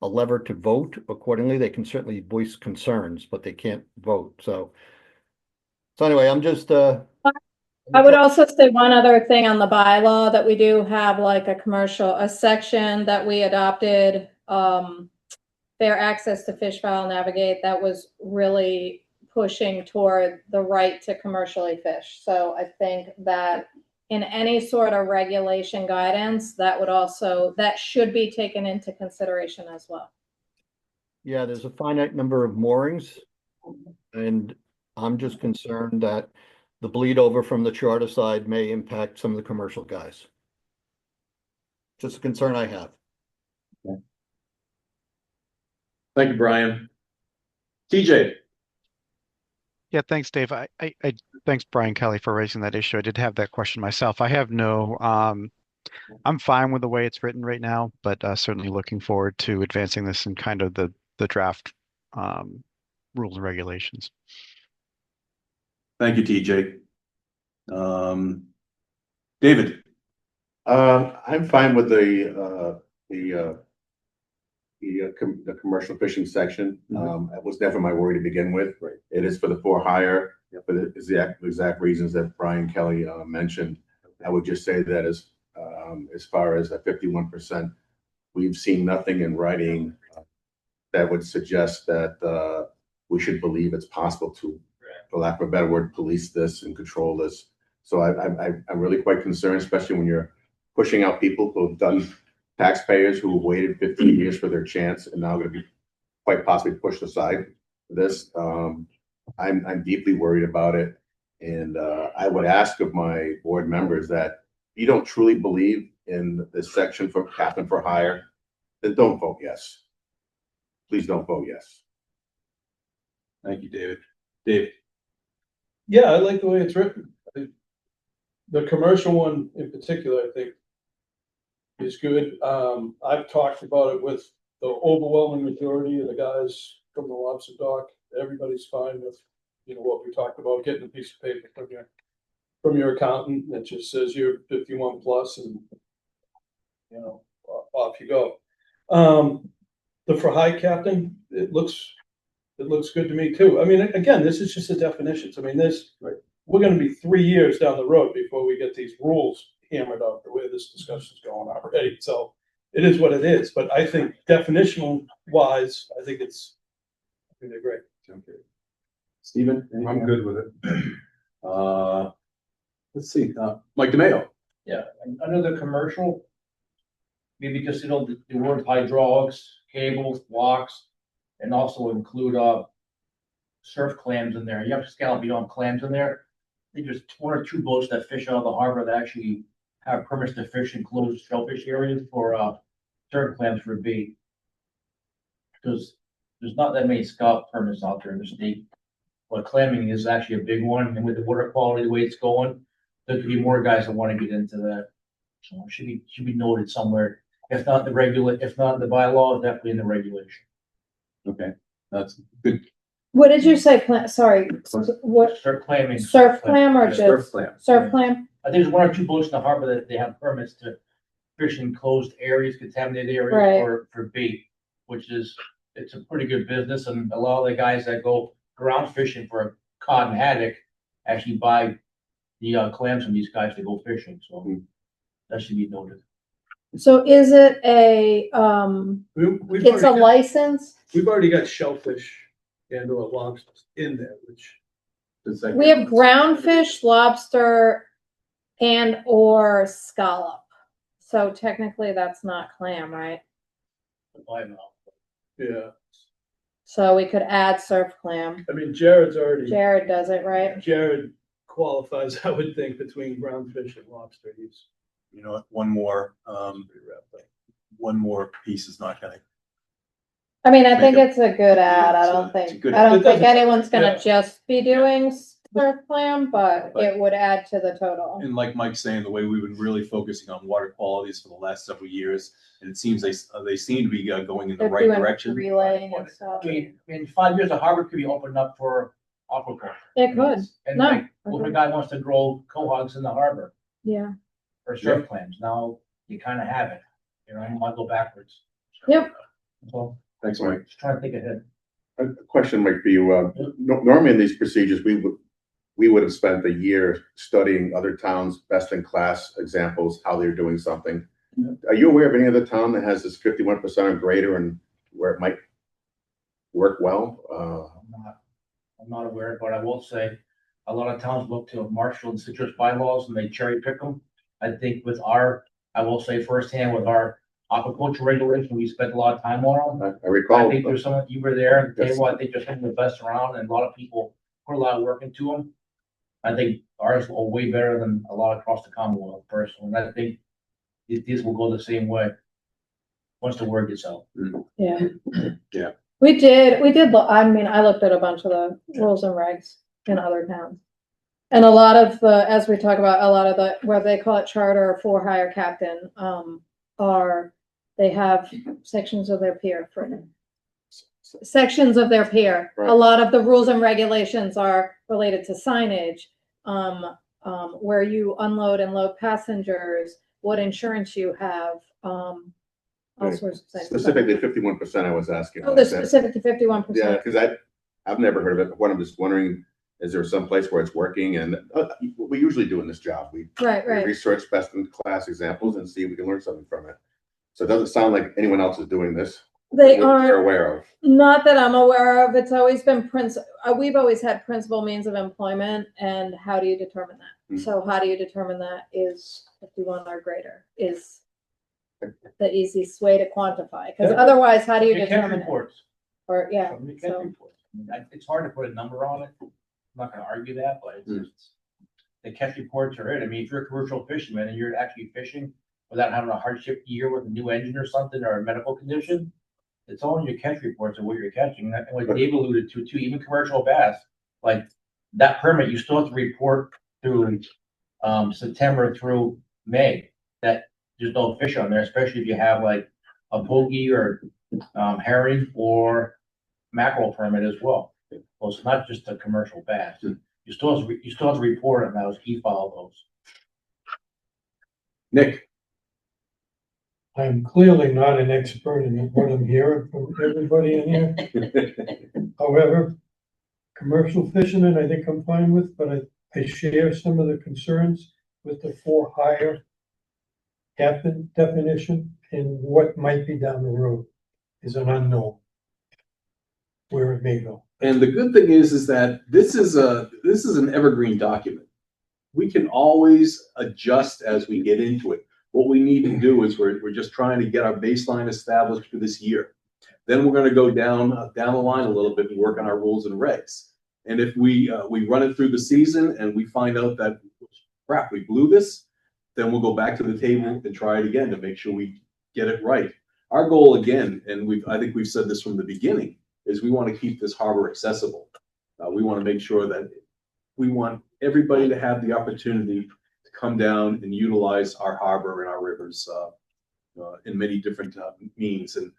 F: lever to vote accordingly. They can certainly voice concerns, but they can't vote. So anyway, I'm just
C: I would also say one other thing on the bylaw that we do have like a section that we adopted, fair access to fish, fowl, navigate, that was really pushing toward the right to commercially fish. So I think that in any sort of regulation guidance, that should be taken into consideration as well.
F: Yeah, there's a finite number of moorings, and I'm just concerned that the bleed over from the charter side may impact some of the commercial guys. Just a concern I have.
A: Thank you, Brian. TJ.
K: Yeah, thanks, Dave. I thanks, Brian Kelly, for raising that issue. I did have that question myself. I have no, I'm fine with the way it's written right now, but certainly looking forward to advancing this in kind of the draft rules and regulations.
A: Thank you, TJ. David.
E: I'm fine with the commercial fishing section. That was never my worry to begin with.
A: Right.
E: It is for the for hire, for the exact reasons that Brian Kelly mentioned. I would just say that as far as a 51%, we've seen nothing in writing that would suggest that we should believe it's possible to, for lack of a better word, police this and control this. So I'm really quite concerned, especially when you're pushing out people who have done, taxpayers who have waited 15 years for their chance and now going to be quite possibly pushed aside for this. I'm deeply worried about it. And I would ask of my board members that if you don't truly believe in this section for captain for hire, then don't vote yes. Please don't vote yes.
A: Thank you, David. Dave.
B: Yeah, I like the way it's written. The commercial one in particular, I think, is good. I've talked about it with the overwhelming majority of the guys from the lobster dock. Everybody's fine with, what we talked about, getting a piece of paper from your accountant that just says you're 51 plus and, off you go. The for high captain, it looks good to me too. I mean, again, this is just the definitions. I mean, we're going to be 3 years down the road before we get these rules hammered out the way this discussion is going already. So it is what it is. But I think definitional wise, I think they're great.
A: Okay. Stephen?
J: I'm good with it.
A: Let's see. Mike DeMayo.
H: Yeah, and under the commercial, maybe just, the word hydraulics, cables, blocks, and also include surf clams in there. You have to scallop, you don't have clams in there. think there's one or two boats that fish out of the harbor that actually have permits to fish in closed shellfish areas for, surf clams for bait. Because there's not that many scout permits out there in the state. But clamming is actually a big one, and with the water quality, the way it's going, there could be more guys that want to get into that. So it should be noted somewhere. If not if not the bylaw, definitely in the regulation.
A: Okay, that's good.
C: What did you say, sorry, what,
H: Surf clamming.
C: surf clam or
A: Yeah, surf
C: just
A: clam.
C: surf clam?
H: I think there's one or two boats in the harbor that they have permits to fish in closed areas, contaminated areas
C: Right.
H: for bait, it's a pretty good business. And a lot of the guys that go ground fishing for cod and haddock actually buy the clams from these guys to go fishing. So that should be noted.
C: So is it a,
B: We've
C: it's a
B: already got-
C: license?
B: We've already got shellfish and or lobsters in there, which,
A: It's like-
C: We have groundfish, lobster, and or scallop. So technically that's not clam, right?
H: I know.
B: yeah,
C: So we could add surf clam.
B: I mean, Jared's already,
C: Jared does it, right?
B: Jared qualifies, I would think, between groundfish and lobster. He's
A: You know, one more,
B: pretty wrapped up.
A: one more piece is not gonna.
C: I mean, I think
A: Make
C: it's a good ad. I
A: it's a-
C: don't
A: it's a
C: think,
A: good
C: I
B: ad.
C: don't
B: It
C: think
B: doesn't-
C: anyone's
B: yeah.
C: gonna just be doing surf clam, but it would add to the total.
A: And like Mike's saying, the way we've been really focusing on water qualities for the last several years, and it seems they seem to be going in the
C: They're
A: right
C: doing
A: direction.
C: relaying and stuff.
H: I mean, in 5 years, the harbor could be opened up for aquaculture.
C: It could,
H: And
C: No,
H: like, what if a guy wants to grow cohogs in the harbor
C: yeah.
H: or surf clams? Now you kind of have it. You know, you might go backwards.
C: Yep.
H: So
A: Thanks, Mike.
H: just trying to think ahead.
E: A question, Mike, for you. Normally in these procedures, we would have spent a year studying other towns' best-in-class examples, how they're doing something. Are you aware of any other town that has this 51% or greater and where it might work well?
H: I'm not aware, but I will say, a lot of towns look to Marshall and citrus bylaws and they cherry pick them. I think I will say firsthand with our aquaculture regulation, we spent a lot of time on them.
E: I recall.
H: I think there's some, you were there at the table, I think there's some of the best around and a lot of people put a lot of work into them. I think ours are way better than a lot across the Commonwealth personally, and I think these will go the same way once the word gets out.
C: Yeah.
A: Yeah.
C: We did, I mean, I looked at a bunch of the rules and regs in other towns. And a lot of the, as we talk about, a lot of the, where they call it charter or for hire captain, they have sections of their peer for sections of their peer.
E: Right.
C: A lot of the rules and regulations are related to signage, where you unload and load passengers, what insurance you have, all
E: Right.
C: sorts of things.
E: Specifically 51% I was asking.
C: Oh, they're specific to 51%.
E: Yeah, because I've never heard of it. What I'm just wondering, is there some place where it's working? And we usually do in this job. We
C: Right.
E: research best in class examples and see if we can learn something from it. So it doesn't sound like anyone else is doing this.
C: They
E: We're
C: aren't,
E: aware of.
C: not that I'm aware of. It's always been we've always had principal means of employment, and how do you determine that? So how do you determine that is 51 or greater is the easiest way to quantify, because otherwise, how do you
H: You catch
C: determine it?
H: reports.
C: Or, yeah,
H: You catch
C: so,
H: reports. I mean, it's hard to put a number on it. I'm not gonna argue that, but it's just, the catch reports are it. I mean, if you're a commercial fisherman and you're actually fishing without having a hardship year with a new engine or something or a medical condition, it's all in your catch reports of what you're catching. And like Dave alluded to too, even commercial bass, like that permit, you still have to report through September through May that there's no fish on there, especially if you have like a pokey or herring or mackerel permit as well. Well, it's not just a commercial bass. You still have to report on those, e-file those.
A: Nick,
L: I'm clearly not an expert in what I'm hearing from everybody in here. However, commercial fishermen, I think I'm fine with, but I share some of the concerns with the for hire captain definition, and what might be down the road is an unknown where it may go.
A: and the good thing is that this is an evergreen document. We can always adjust as we get into it. What we need to do is we're just trying to get our baseline established for this year. Then we're going to go down the line a little bit and work on our rules and regs. And if we run it through the season and we find out that, crap, we blew this, then we'll go back to the table and try it again to make sure we get it right. Our goal again, and I think we've said this from the beginning, is we want to keep this harbor accessible. We want to make sure that we want everybody to have the opportunity to come down and utilize our harbor and our rivers in many different means. And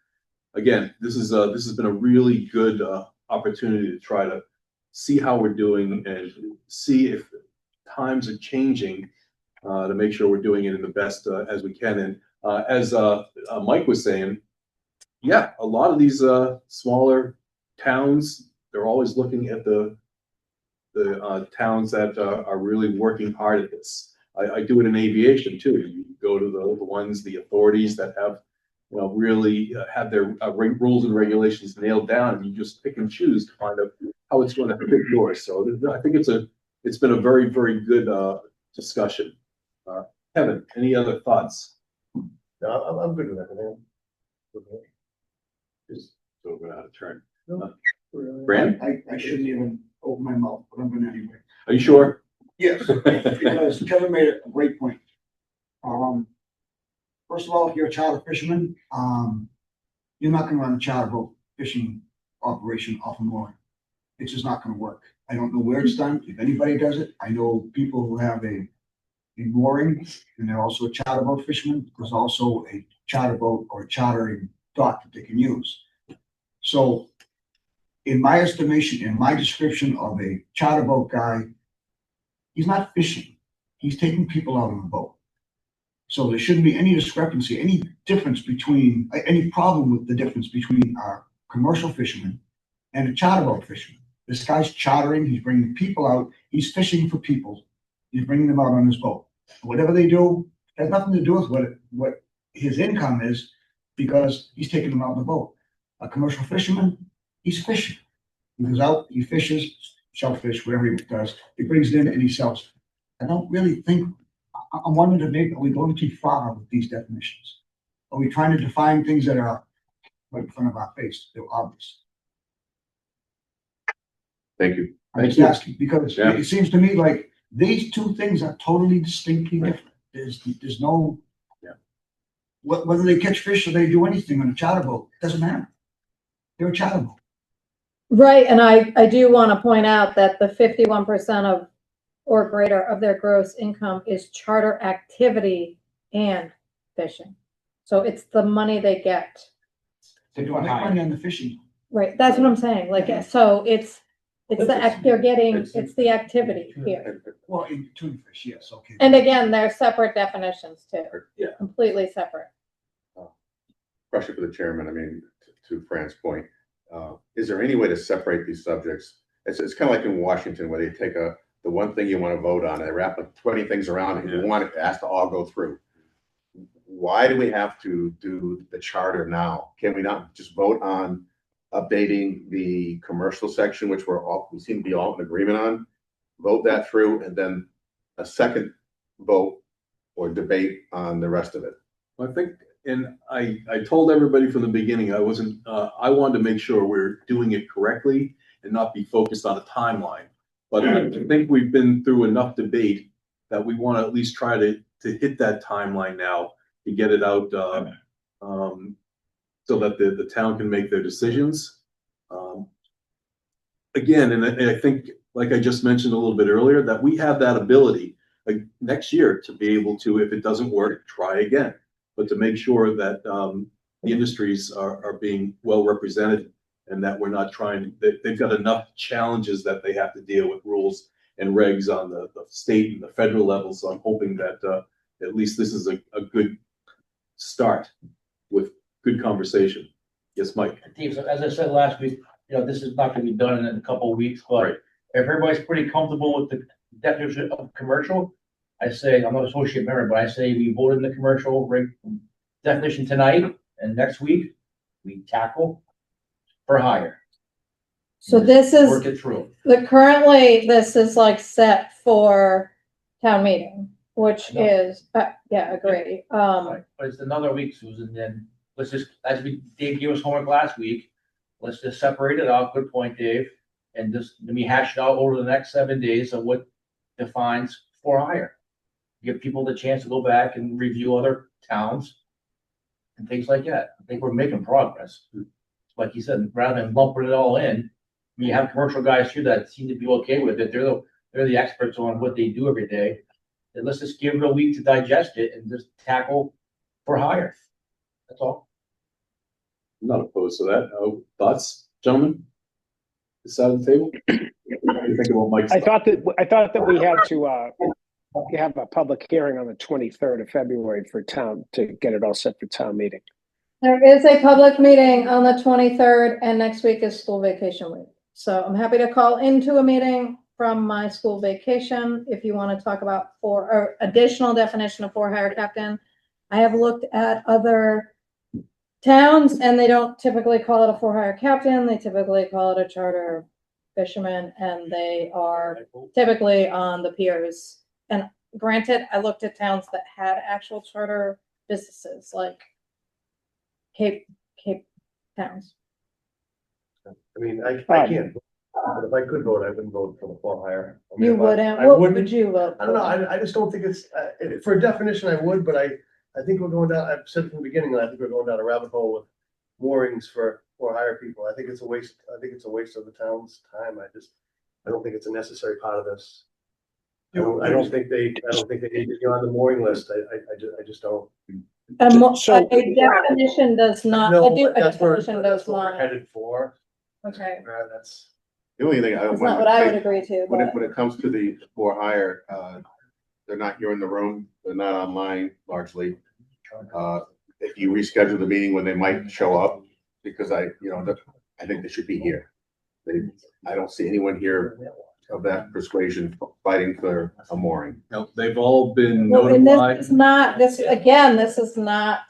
A: again, this has been a really good opportunity to try to see how we're doing and see if times are changing to make sure we're doing it in the best as we can. And as Mike was saying, yeah, a lot of these smaller towns, they're always looking at the towns that are really working hard at this. I do it in aviation too. You go to the ones, the authorities that have, really have their rules and regulations nailed down, and you just pick and choose to find out how it's going to fit yours. So I think it's been a very, very good discussion. Kevin, any other thoughts?
J: No, I'm good with everything.
A: Just so we're out of turn.
J: No.
A: Brand,
I: I shouldn't even open my mouth, but I'm gonna anyway.
A: are you sure?
I: Yes, because Kevin made a great point. First of all, if you're a charter fisherman, you're not gonna run a charter boat fishing operation off a mooring. It's just not gonna work. I don't know where it's done. If anybody does it, I know people who have a mooring, and they're also a charter boat fisherman. There's also a charter boat or chartering dock that they can use. So in my estimation, in my description of a charter boat guy, he's not fishing. He's taking people out on the boat. So there shouldn't be any discrepancy, any difference between, any problem with the difference between our commercial fishermen and a charter boat fisherman. This guy's chartering, he's bringing people out, he's fishing for people. He's bringing them out on his boat. Whatever they do has nothing to do with what his income is, because he's taking them out on the boat. A commercial fisherman, he's fishing. He goes out, he fishes, shellfish, whatever he does. He brings it in and he sells it. I don't really think, I'm wondering if maybe, are we going too far with these definitions? Are we trying to define things that are right in front of our face? They're obvious.
E: Thank you.
I: I'm just asking, because
A: Yeah.
I: it seems to me like these two things are totally distinctly different. There's no, whether they catch fish or they do anything on a charter boat, doesn't matter. They're a charter boat.
C: Right, and I do want to point out that the 51% of or greater of their gross income is charter activity and fishing. So it's the money they get.
I: They don't make money on the fishing.
C: Right, that's what I'm saying. Like, so it's they're getting, it's the activity here.
I: Well, in tuna fish, yes, okay.
C: And again, they're separate definitions too.
A: Yeah.
C: Completely separate.
E: Question for the chairman. I mean, to Fran's point, is there any way to separate these subjects? It's kind of like in Washington where they take the one thing you want to vote on, and they wrap up 20 things around it. You want it has to all go through. Why do we have to do the charter now? Can we not just vote on updating the commercial section, which we seem to be all in agreement on, vote that through, and then a second vote or debate on the rest of it?
A: I think, and I told everybody from the beginning, I wanted to make sure we're doing it correctly and not be focused on a timeline. But I think we've been through enough debate that we want to at least try to hit that timeline now to get it out so that the town can make their decisions. Again, and I think, like I just mentioned a little bit earlier, that we have that ability next year to be able to, if it doesn't work, try again. But to make sure that the industries are being well represented and that we're not trying, they've got enough challenges that they have to deal with, rules and regs on the state and the federal level. So I'm hoping that at least this is a good start with good conversation. Yes, Mike.
H: Steve, so as I said last week, this is not going to be done in a couple of weeks, but if everybody's pretty comfortable with the definition of commercial, I say, I'm not an associate member, but I say we vote in the commercial definition tonight, and next week we tackle for hire.
C: So this is,
H: Work it through.
C: currently, this is like set for town meeting, which is, agree.
H: But it's another week, Susan, then let's just, Dave gave us homework last week, let's just separate it out. Good point, Dave. And just, let me hash it out over the next 7 days of what defines for hire. Give people the chance to go back and review other towns and things like that. I think we're making progress. Like you said, rather than lumping it all in, you have commercial guys here that seem to be okay with it. They're the experts on what they do every day. And let's just give it a week to digest it and just tackle for hire. That's all.
A: I'm not opposed to that. Thoughts, gentlemen? This side of the table? What do you think about Mike's?
G: I thought that we had to have a public hearing on the 23rd of February for town to get it all set for town meeting.
C: There is a public meeting on the 23rd, and next week is school vacation week. So I'm happy to call into a meeting from my school vacation if you want to talk about or additional definition of for-hire captain. I have looked at other towns, and they don't typically call it a for-hire captain. They typically call it a charter fisherman, and they are typically on the piers. And granted, I looked at towns that had actual charter businesses, like Cape towns.
J: I mean, I can't, but if I could vote, I wouldn't vote for the for hire. I mean,
C: You
J: if
C: wouldn't.
J: I
C: What
J: wouldn't.
C: would you vote?
J: I don't know, I just don't think it's, for a definition, I would, but I think we're going down, I've said from the beginning, I think we're going down a rabbit hole with moorings for hire people. I think it's a waste of the town's time. I don't think it's a necessary part of this. I don't think they need to be on the mooring list. I just don't.
C: A
G: So-
C: definition does not,
J: No,
C: a
J: that's where
C: definition does
J: we're
C: not.
J: headed for.
C: Okay,
J: That's.
E: The only thing I
C: that's
E: want
C: not
E: to
C: what I
E: say,
C: would agree to,
E: when
C: but
E: it comes to the for hire, they're not here in the room, they're not online largely. If you reschedule the meeting when they might show up, because I think they should be here. I don't see anyone here of that persuasion fighting for a mooring.
A: No, they've all been
C: well, and
A: notified.
C: this is not,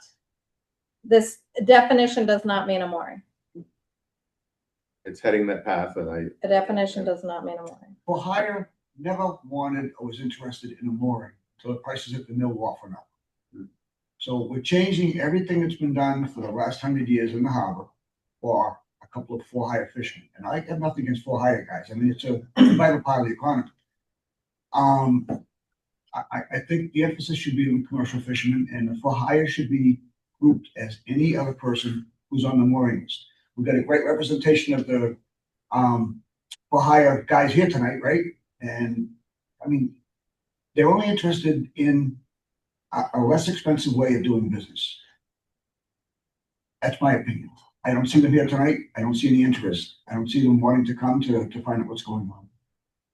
C: this definition does not mean a mooring.
E: It's heading that path, and
C: A definition does not mean a mooring.
I: For hire, never wanted or was interested in a mooring until the prices at the mill were often up. So we're changing everything that's been done for the last 100 years in the harbor for a couple of for hire fishermen. And I have nothing against for hire guys. I mean, it's a vital part of the economy. I think the emphasis should be on commercial fishermen, and the for hire should be grouped as any other person who's on the mooring list. We've got a great representation of the for hire guys here tonight, right? And I mean, they're only interested in a less expensive way of doing business. That's my opinion. I don't see them here tonight. I don't see any interest. I don't see them wanting to come to find out what's going on.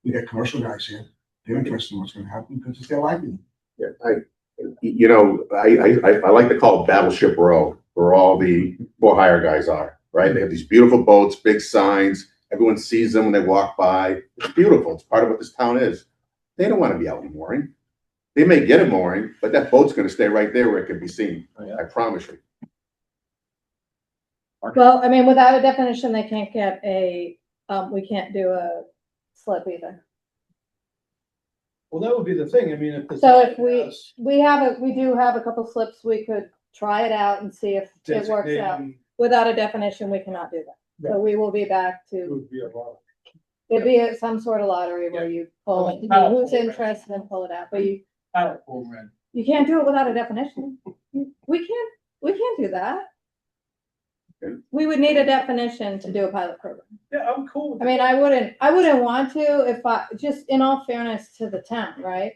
I: We got commercial guys here. They're interested in what's going to happen because it's their livelihood.
E: Yeah, I like to call it Battleship Row, where all the for hire guys are, right? They have these beautiful boats, big signs. Everyone sees them when they walk by. It's beautiful. It's part of what this town is. They don't want to be out in mooring. They may get a mooring, but that boat's going to stay right there where it can be seen.
A: Oh, yeah.
E: I promise you.
C: Well, I mean, without a definition, they can't get we can't do a slip either.
B: Well, that would be the thing. I mean, if.
C: So if we do have a couple slips, we could try it out and see if it works out. Without a definition, we cannot do that. So we will be back
B: It
C: to,
B: would be a lot.
C: it'd be some sort of lottery where you pull it, who's interested and pull it out, but you can't do it without a definition. We can't do that. We would need a definition to do a pilot program.
B: Yeah, I'm cool with
C: I mean, I wouldn't want to if just in all fairness to the town, right?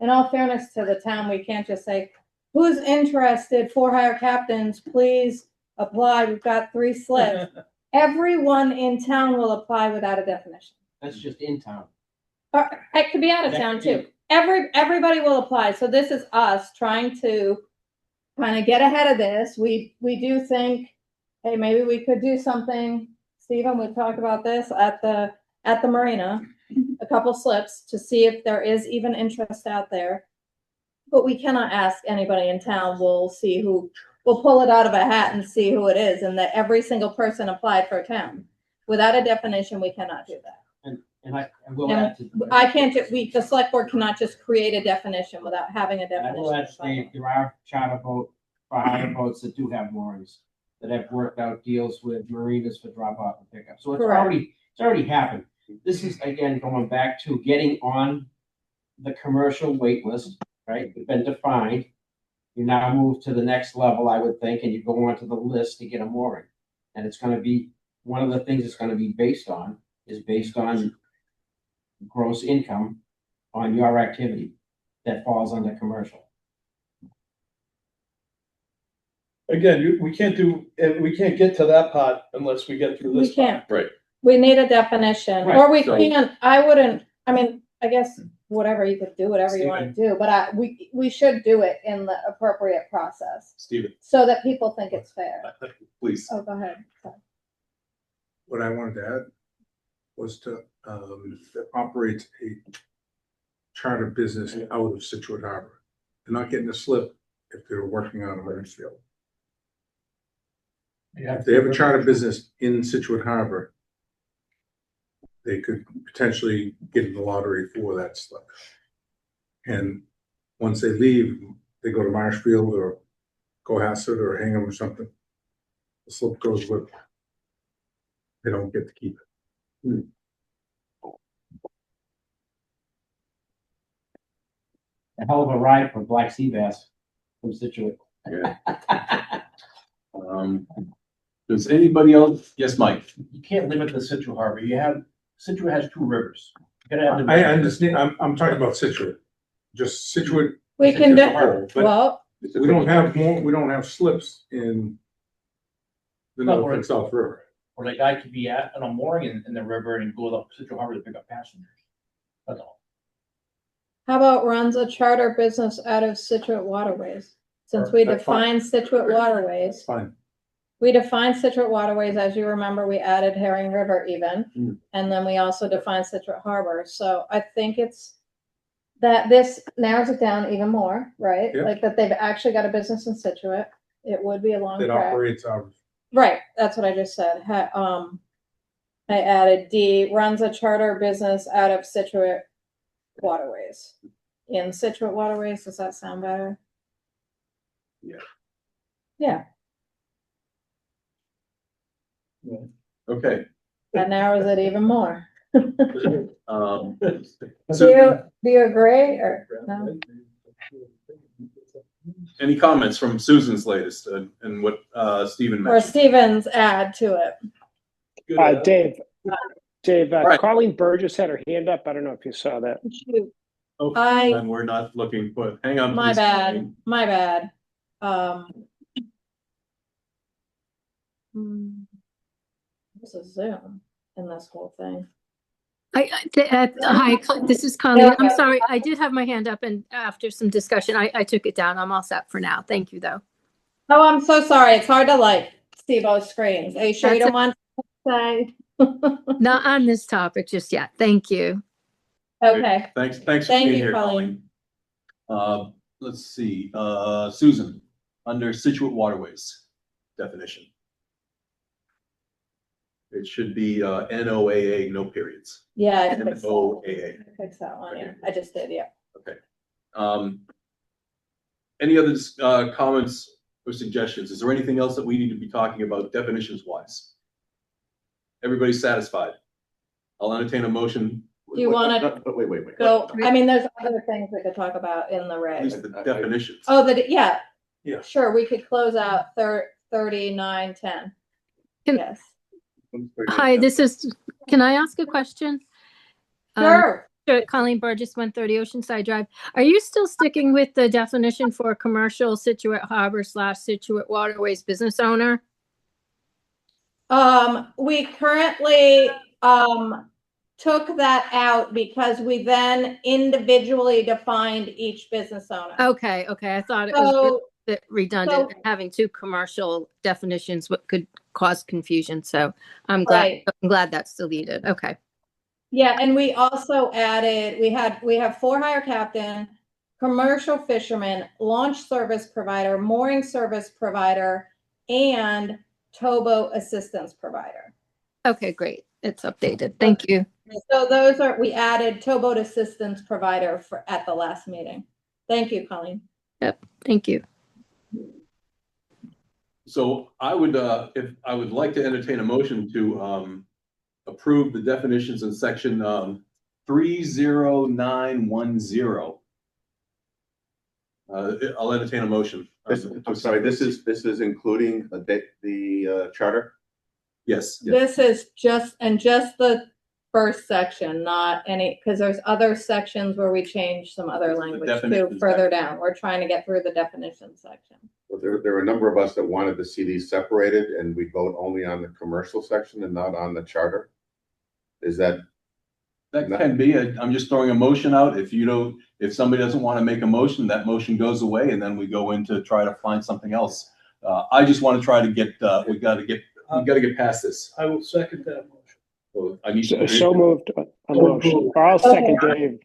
C: In all fairness to the town, we can't just say, who's interested, for hire captains, please apply. We've got 3 slips. Everyone in town will apply without a definition.
H: That's just in town.
C: Or it could be out of town too. Everybody will apply. So this is us trying to kind of get ahead of this. We do think, hey, maybe we could do something. Stephen, we talked about this at the marina, a couple slips to see if there is even interest out there. But we cannot ask anybody in town. We'll see who, we'll pull it out of a hat and see who it is, and that every single person applied for a town. Without a definition, we cannot do that.
H: And I will add to.
C: I can't just, the select board cannot just create a definition without having a
H: And I will
C: definition.
H: add, Dave, there are charter boat, for hire boats that do have moorings, that have worked out deals with marinas for drop off and pickup. So it's
C: Correct.
H: already happened. this is again going back to getting on the commercial wait list, right? You've been defined. You now move to the next level, I would think, and you go onto the list to get a mooring. And it's gonna be, one of the things it's gonna be based on is based on gross income on your activity that falls under commercial.
B: Again, we can't get to that part unless we get through this
C: We can't.
B: part.
A: Right.
C: We need a definition,
H: Right,
C: or we
A: so-
C: can't, I wouldn't, I mean, I guess, whatever, you could do whatever you wanna do, but we should do it in the appropriate process,
A: Stephen,
C: so that people think it's fair.
A: please.
C: Oh, go ahead.
M: What I wanted to add was to, that operates a charter business out of Scituate Harbor. They're not getting a slip if they're working out of Mansfield. If they have a charter business in Scituate Harbor, they could potentially get in the lottery for that slip. And once they leave, they go to Marshfield or Cohasset or Hingham or something. The slip goes with them. They don't get to keep it.
H: A hell of a ride for black sea bass from Scituate.
A: Yeah. Does anybody else? Yes, Mike.
N: You can't limit the Scituate Harbor. Scituate has 2 rivers. You gotta have the.
M: I understand, I'm talking about Scituate, just Scituate.
C: We can do,
M: But
C: well,
M: we don't have slips in the North and South River.
N: Or the guy could be at on a mooring in the river and go to Scituate Harbor to pick up passengers. That's all.
C: how about runs a charter business out of Scituate Waterways? Since we
M: That's fine.
C: defined Scituate Waterways,
M: Fine.
C: we defined Scituate Waterways, as you remember, we added Herring River even. And then we also defined Scituate Harbor, so I think it's that this narrows it down even more, right?
M: Yeah.
C: Like that they've actually got a business in Scituate, it would be a long
M: That
C: track.
M: operates out of.
C: Right, that's what I just said. I added D, runs a charter business out of Scituate Waterways. In Scituate Waterways, does that sound better?
A: Yeah.
C: Yeah,
A: Okay.
C: that narrows it even more.
A: Um,
C: Do
A: so
C: you agree or no?
A: any comments from Susan's latest and what Stephen
C: Or
A: mentioned?
C: Stevens add to it?
G: Dave,
A: Right.
G: Colleen Burgess had her hand up. I don't know if you saw that.
C: Shoot,
A: Oh,
C: I-
A: and we're not looking, but hang on.
C: my
A: please.
C: bad, my bad. This is Zoom in this whole thing.
O: Hi, this is Colleen.
C: Yeah.
O: I'm sorry, I did have my hand up and after some discussion, I took it down. I'm all set for now. Thank you, though.
C: Oh, I'm so sorry. It's hard to see both screens. Are you sure you
O: That's
C: don't want to say?
O: Not on this topic just yet. Thank you.
C: Okay.
A: Thanks for
C: Thank
A: being
C: you,
A: here,
C: Colleen.
A: Colleen. Let's see, Susan, under Scituate Waterways definition. It should be NOAA, no periods.
C: Yeah, I fixed that.
A: NOAA.
C: I fixed that one, yeah. I just did, yeah.
A: Okay. Any other comments or suggestions? Is there anything else that we need to be talking about definitions wise? Everybody's satisfied? I'll entertain a motion.
C: Do you want to
E: Wait.
C: go, I mean, there's other things we could talk about in the
A: At
C: regs.
A: least the definitions.
C: Oh, yeah.
M: Yeah.
C: Sure, we could close out 39:10. Yes.
O: Hi, can I ask a question?
C: Sure.
O: Colleen Burgess, 130 Oceanside Drive. Are you still sticking with the definition for commercial Scituate Harbor / Scituate Waterways business owner?
C: We currently, took that out because we then individually defined each business owner.
O: Okay. I thought it was
C: So,
O: a bit redundant having 2 commercial definitions, what could cause confusion. So I'm
C: Right.
O: glad that's deleted. Okay.
C: yeah, and we also added, we have for hire captain, commercial fisherman, launch service provider, mooring service provider, and towboat assistance provider.
O: Okay, great. It's updated. Thank you.
C: So we added towboat assistance provider at the last meeting. Thank you, Colleen.
O: Yep. Thank you.
A: So I would like to entertain a motion to approve the definitions in section 30910. I'll entertain a motion.
E: I'm sorry, this is including the charter?
A: Yes.
C: This is just the first section, not any, because there's other sections where we change some other language too
A: definitions
C: further down. We're trying to get through the definition section.
E: Well, there are a number of us that wanted to see these separated, and we vote only on the commercial section and not on the charter. Is that?
A: That can be. I'm just throwing a motion out. If somebody doesn't want to make a motion, that motion goes away, and then we go in to try to find something else. I just want to try to get. We got to get past this.
B: I will second that motion.
A: So I need
G: So moved a motion. I'll second Dave.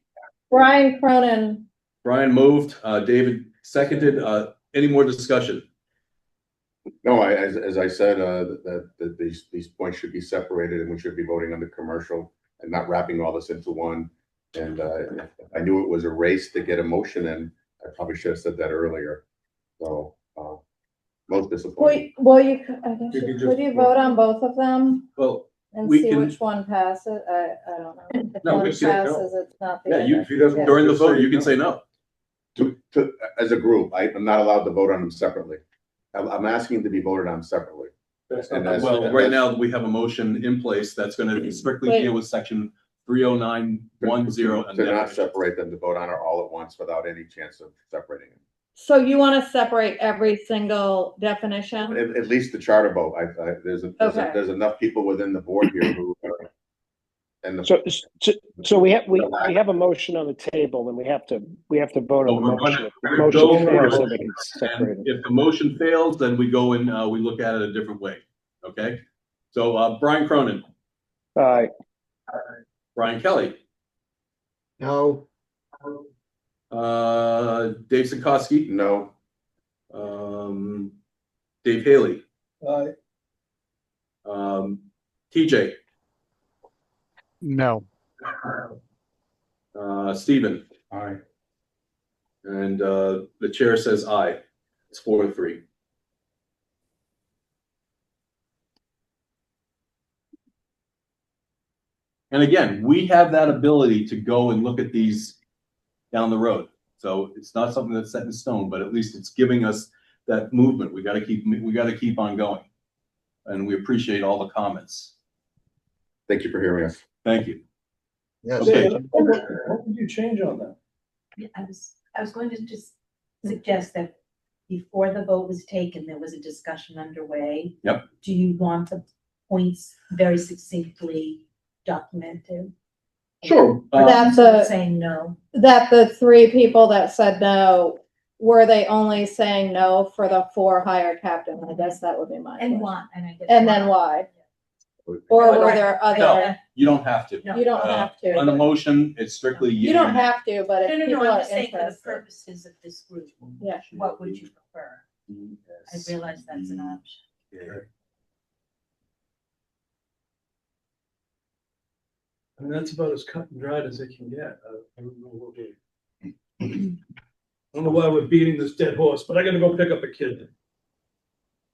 C: Brian Cronin.
A: Brian moved. David seconded. Any more discussion?
E: No, as I said, that these points should be separated, and we should be voting on the commercial and not wrapping all this into one. And if I knew it was a race to get a motion, and I probably should have said that earlier. So most disappointing.
C: Well, I guess could you vote on both of them?
A: Well,
C: and
A: we
C: see
A: can,
C: which one passes. I don't know. If
A: No,
C: one
A: we
C: passes,
A: say no.
C: it's not the
A: yeah,
C: other.
A: if he doesn't during the vote, you can say no.
E: As a group, I'm not allowed to vote on them separately. I'm asking to be voted on separately.
A: Well, right now we have a motion in place that's going to strictly deal with section 30910.
E: To not separate them, to vote on it all at once without any chance of separating them.
C: So you want to separate every single definition?
E: At least the charter vote. There's enough people within the board here who.
G: So we have a motion on the table, and we have to vote on the motion.
A: If the motion fails, then we go and we look at it a different way. Okay. So Brian Cronin.
G: Aye.
A: Brian Kelly.
F: No.
A: Dave Sikowski.
E: No.
A: Dave Haley.
B: Aye.
A: TJ.
K: No.
A: Stephen.
M: Aye.
A: And the chair says aye. It's 4-3. And again, we have that ability to go and look at these down the road. So it's not something that's set in stone, but at least it's giving us that movement. We got to keep on going. And we appreciate all the comments.
E: Thank you for hearing us.
A: Thank you.
F: Yes.
A: Okay.
B: What would you change on that?
P: I was going to just suggest that before the vote was taken, there was a discussion underway.
A: Yep.
P: Do you want the points very succinctly documented?
A: Sure.
P: Saying no.
C: That the three people that said no, were they only saying no for the 4 higher captain? I guess that would be my question.
P: Why?
C: And then why? Or were there other?
A: No, you don't have to.
C: You don't have to.
A: On the motion, it's strictly
C: You don't have to, but if people
P: I'm
C: are
P: just saying for the
C: interested.
P: purposes of this group.
C: Yeah.
P: What would you prefer? I realize that's an option.
B: I mean, that's about as cut and dried as it can get. I don't know what I don't know why we're beating this dead horse, but I gotta go pick up a kid.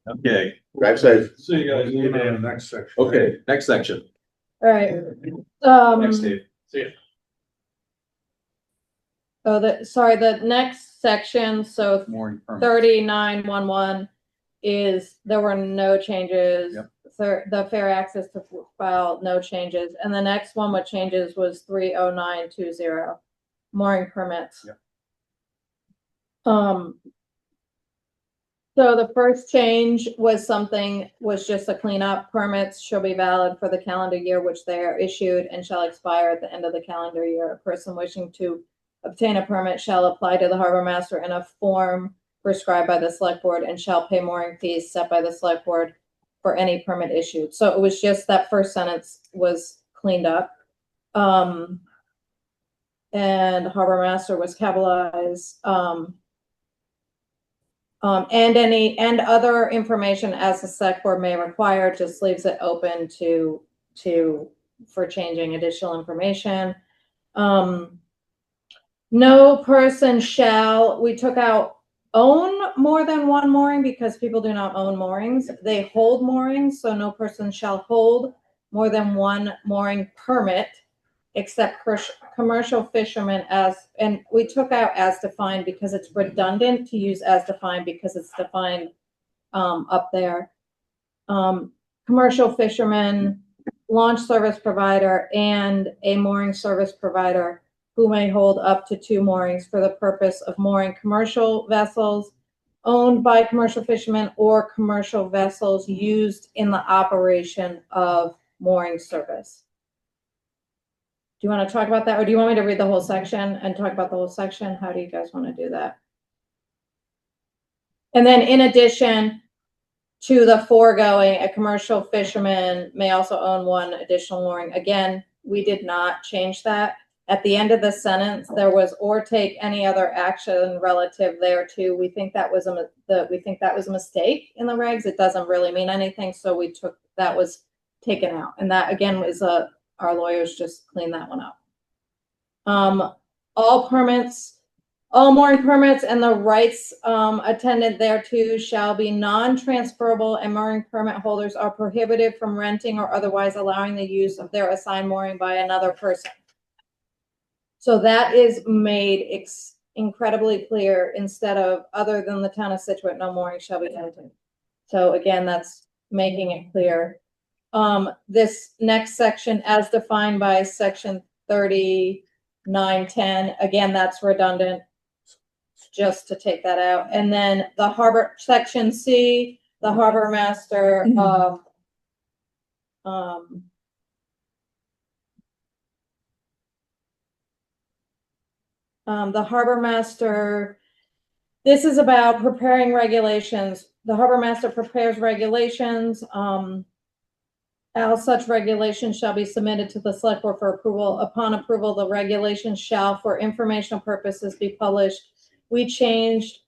A: Okay.
E: Drive safe.
B: See you guys.
M: Moving on to the next section.
A: Okay, next section.
C: All right.
A: Next, Dave. See ya.
C: The next section, so
A: Mooring permit.
C: 3911 there were no changes.
A: Yep.
C: The fair access to file, no changes. And the next one with changes was 30920, mooring permits.
A: Yep.
C: So the first change was just a cleanup. Permits shall be valid for the calendar year which they are issued and shall expire at the end of the calendar year. A person wishing to obtain a permit shall apply to the harbor master in a form prescribed by the select board and shall pay mooring fees set by the select board for any permit issued. So it was just that first sentence was cleaned up. And harbor master was capitalized. And other information as the select board may require, just leaves it open for changing additional information. No person shall, we took out own more than one mooring because people do not own moorings. They hold moorings, so no person shall hold more than one mooring permit, except commercial fishermen and we took out as defined because it's redundant to use as defined because it's defined up there. Commercial fishermen, launch service provider, and a mooring service provider who may hold up to 2 moorings for the purpose of mooring commercial vessels owned by commercial fishermen or commercial vessels used in the operation of mooring service. Do you want to talk about that, or do you want me to read the whole section and talk about the whole section? How do you guys want to do that? And then in addition to the foregoing, a commercial fisherman may also own 1 additional mooring. Again, we did not change that. At the end of the sentence, there was or take any other action relative thereto. We think that was a mistake in the regs. It doesn't really mean anything, so that was taken out. And that again was our lawyers just cleaned that one up. All mooring permits and the rights attendant thereto shall be non-transferable, and mooring permit holders are prohibited from renting or otherwise allowing the use of their assigned mooring by another person. So that is made incredibly clear instead of other than the town of Scituate, no mooring shall be rented. So again, that's making it clear. This next section, as defined by section 3910, again, that's redundant, just to take that out. And then the harbor, section C, the harbor master of, the harbor master, this is about preparing regulations. The harbor master prepares regulations. All such regulations shall be submitted to the select board for approval. Upon approval, the regulations shall, for informational purposes, be published. We changed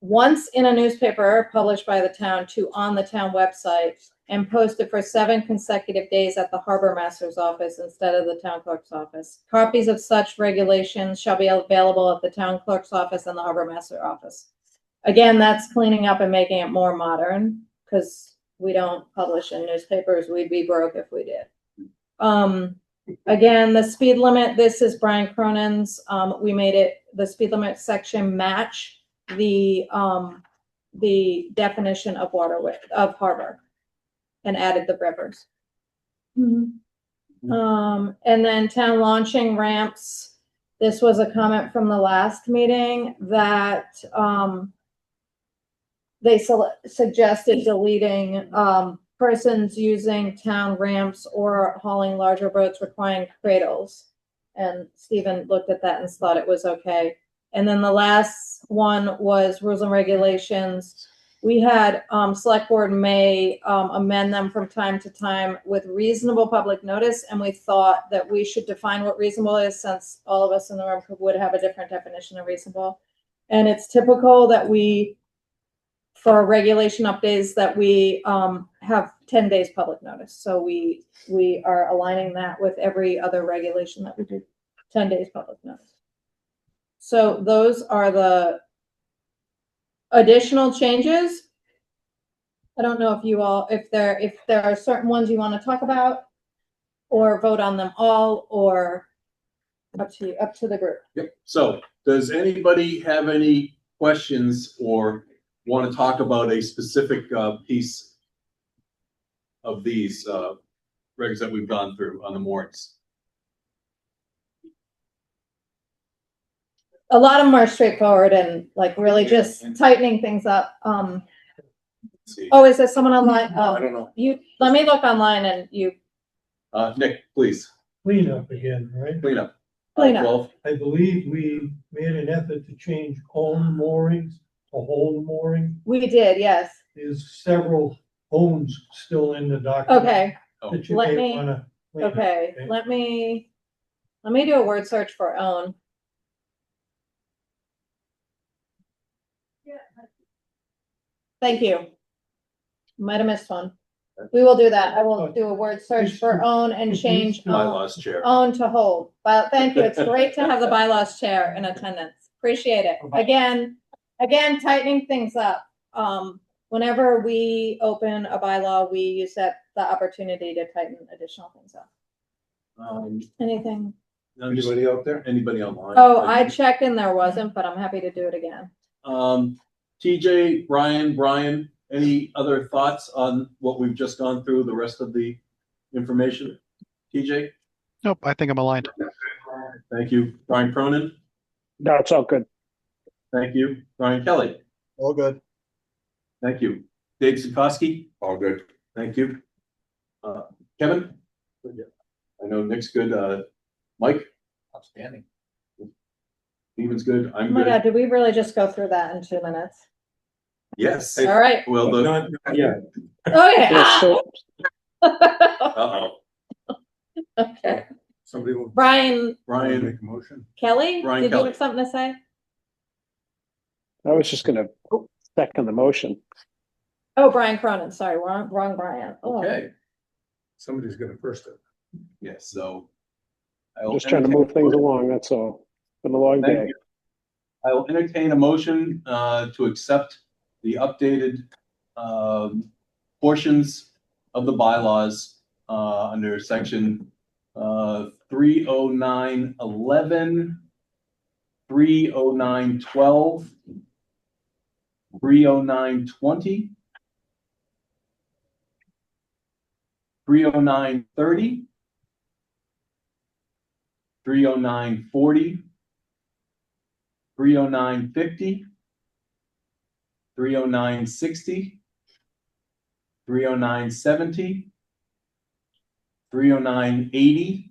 C: once in a newspaper published by the town to on the town website and posted for 7 consecutive days at the harbor master's office instead of the town clerk's office. Copies of such regulations shall be available at the town clerk's office and the harbor master office. Again, that's cleaning up and making it more modern because we don't publish in newspapers. We'd be broke if we did. Again, the speed limit, this is Brian Cronin's. We made it, the speed limit section match the definition of waterway, of harbor, and added the rivers. And then town launching ramps. This was a comment from the last meeting that they suggested deleting persons using town ramps or hauling larger boats requiring cradles. And Stephen looked at that and thought it was okay. And then the last one was rules and regulations. We had select board may amend them from time to time with reasonable public notice. And we thought that we should define what reasonable is, since all of us in the room would have a different definition of reasonable. And it's typical that we, for regulation updates, that we have 10 days public notice. So we are aligning that with every other regulation that we do, 10 days public notice. So those are the additional changes. I don't know if you all, if there are certain ones you want to talk about or vote on them all, or up to the group.
A: Yep. So does anybody have any questions or want to talk about a specific piece of these regs that we've gone through on the moorings?
C: A lot of them are straightforward and like really just tightening things up. Oh, is there someone online?
A: I don't know.
C: You let me look online and you.
A: Nick, please.
L: Clean up again, right?
A: Clean up.
C: Clean up.
A: 12.
L: I believe we made an effort to change own moorings to hold mooring.
C: We did, yes.
L: There's several owns still in the document.
C: Okay.
L: That you
C: Let
L: may
C: me.
L: wanna clean up,
C: Okay. Let me do a word search for own. Thank you. Might have missed one. We will do that. I will do a word search for own and change
A: Bylaws chair.
C: own to hold. But thank you. It's great to have the bylaws chair in attendance. Appreciate it. Again, tightening things up. Whenever we open a bylaw, we use that the opportunity to tighten additional things up. Anything?
M: Anybody out there?
A: Anybody online?
C: Oh, I checked and there wasn't, but I'm happy to do it again.
A: TJ, Brian, any other thoughts on what we've just gone through, the rest of the information? TJ?
K: Nope, I think I'm aligned.
A: Thank you. Brian Cronin?
G: No, it's all good.
A: Thank you. Brian Kelly?
F: All good.
A: Thank you. Dave Sikoski?
E: All good.
A: Thank you. Kevin? I know Nick's good. Mike?
N: Outstanding.
A: Steven's good.
C: Oh
A: I'm
C: my
A: good.
C: God, did we really just go through that in 2 minutes?
A: Yes.
C: All right.
A: Well,
M: Not yet.
C: Okay.
G: Yeah, so
A: uh-oh.
C: Okay.
M: Somebody will
C: Brian
A: Brian,
M: make a motion.
C: Kelly,
A: Brian
C: did you
A: Kelly.
C: have something to say?
G: I was just gonna second the motion.
C: Oh, Brian Cronin, sorry, wrong Brian. Oh.
A: okay.
M: Somebody's gonna first it.
A: Yes, so. I'll
G: Just trying to
A: entertain-
G: move things along, that's all. Been a long
A: Thank
G: day.
A: you. I will entertain a motion to accept the updated portions of the bylaws under section 30911, 30912, 30920, 30930, 30940, 30950, 30960, 30970, 30980,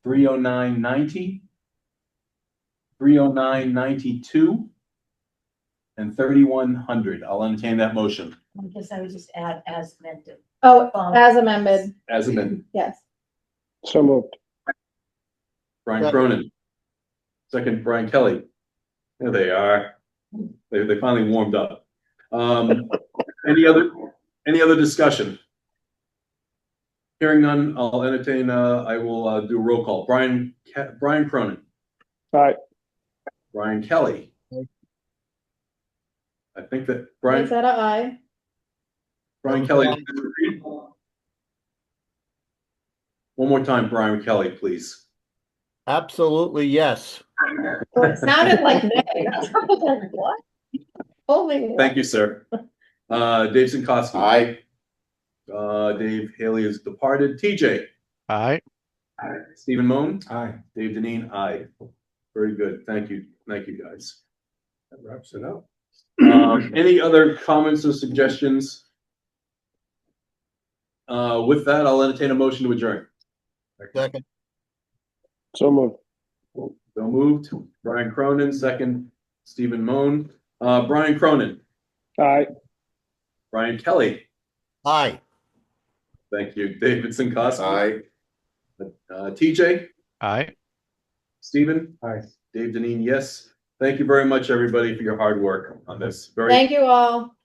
A: 30990, 30992, and 3100. I'll entertain that motion
P: I guess I would just add as amended.
C: Oh, as amended,
A: as amended.
C: yes.
G: So moved.
A: Brian Cronin. Second, Brian Kelly. There they are. They finally warmed up. Any other discussion? Hearing none, I'll entertain, I will do a roll call. Brian Cronin.
G: Aye.
A: Brian Kelly. I think that
C: Is
A: Brian
C: that an aye?
A: Kelly. One more time, Brian Kelly, please.
F: Absolutely, yes.
C: Well, it sounded like nay. I was like, what? Holy.
A: Thank you, sir. Dave Sinkowski.
E: Aye.
A: Dave Haley is departed. TJ.
K: Aye.
A: Stephen Moan.
M: Aye.
A: Dave Deneen. Aye. Very good. Thank you. Thank you, guys.
M: That wraps it up.
A: Any other comments or suggestions? With that, I'll entertain a motion to adjourn.
F: Second.
G: So moved.
A: So moved. Brian Cronin, second. Stephen Moan. Brian Cronin.
G: Aye.
A: Brian Kelly.
F: Aye.
A: Thank you. David Sinkowski.
E: Aye.
A: TJ.
K: Aye.
A: Stephen.
M: Aye.
A: Dave Deneen, yes. Thank you very much, everybody, for your hard work on this.
C: Thank you all.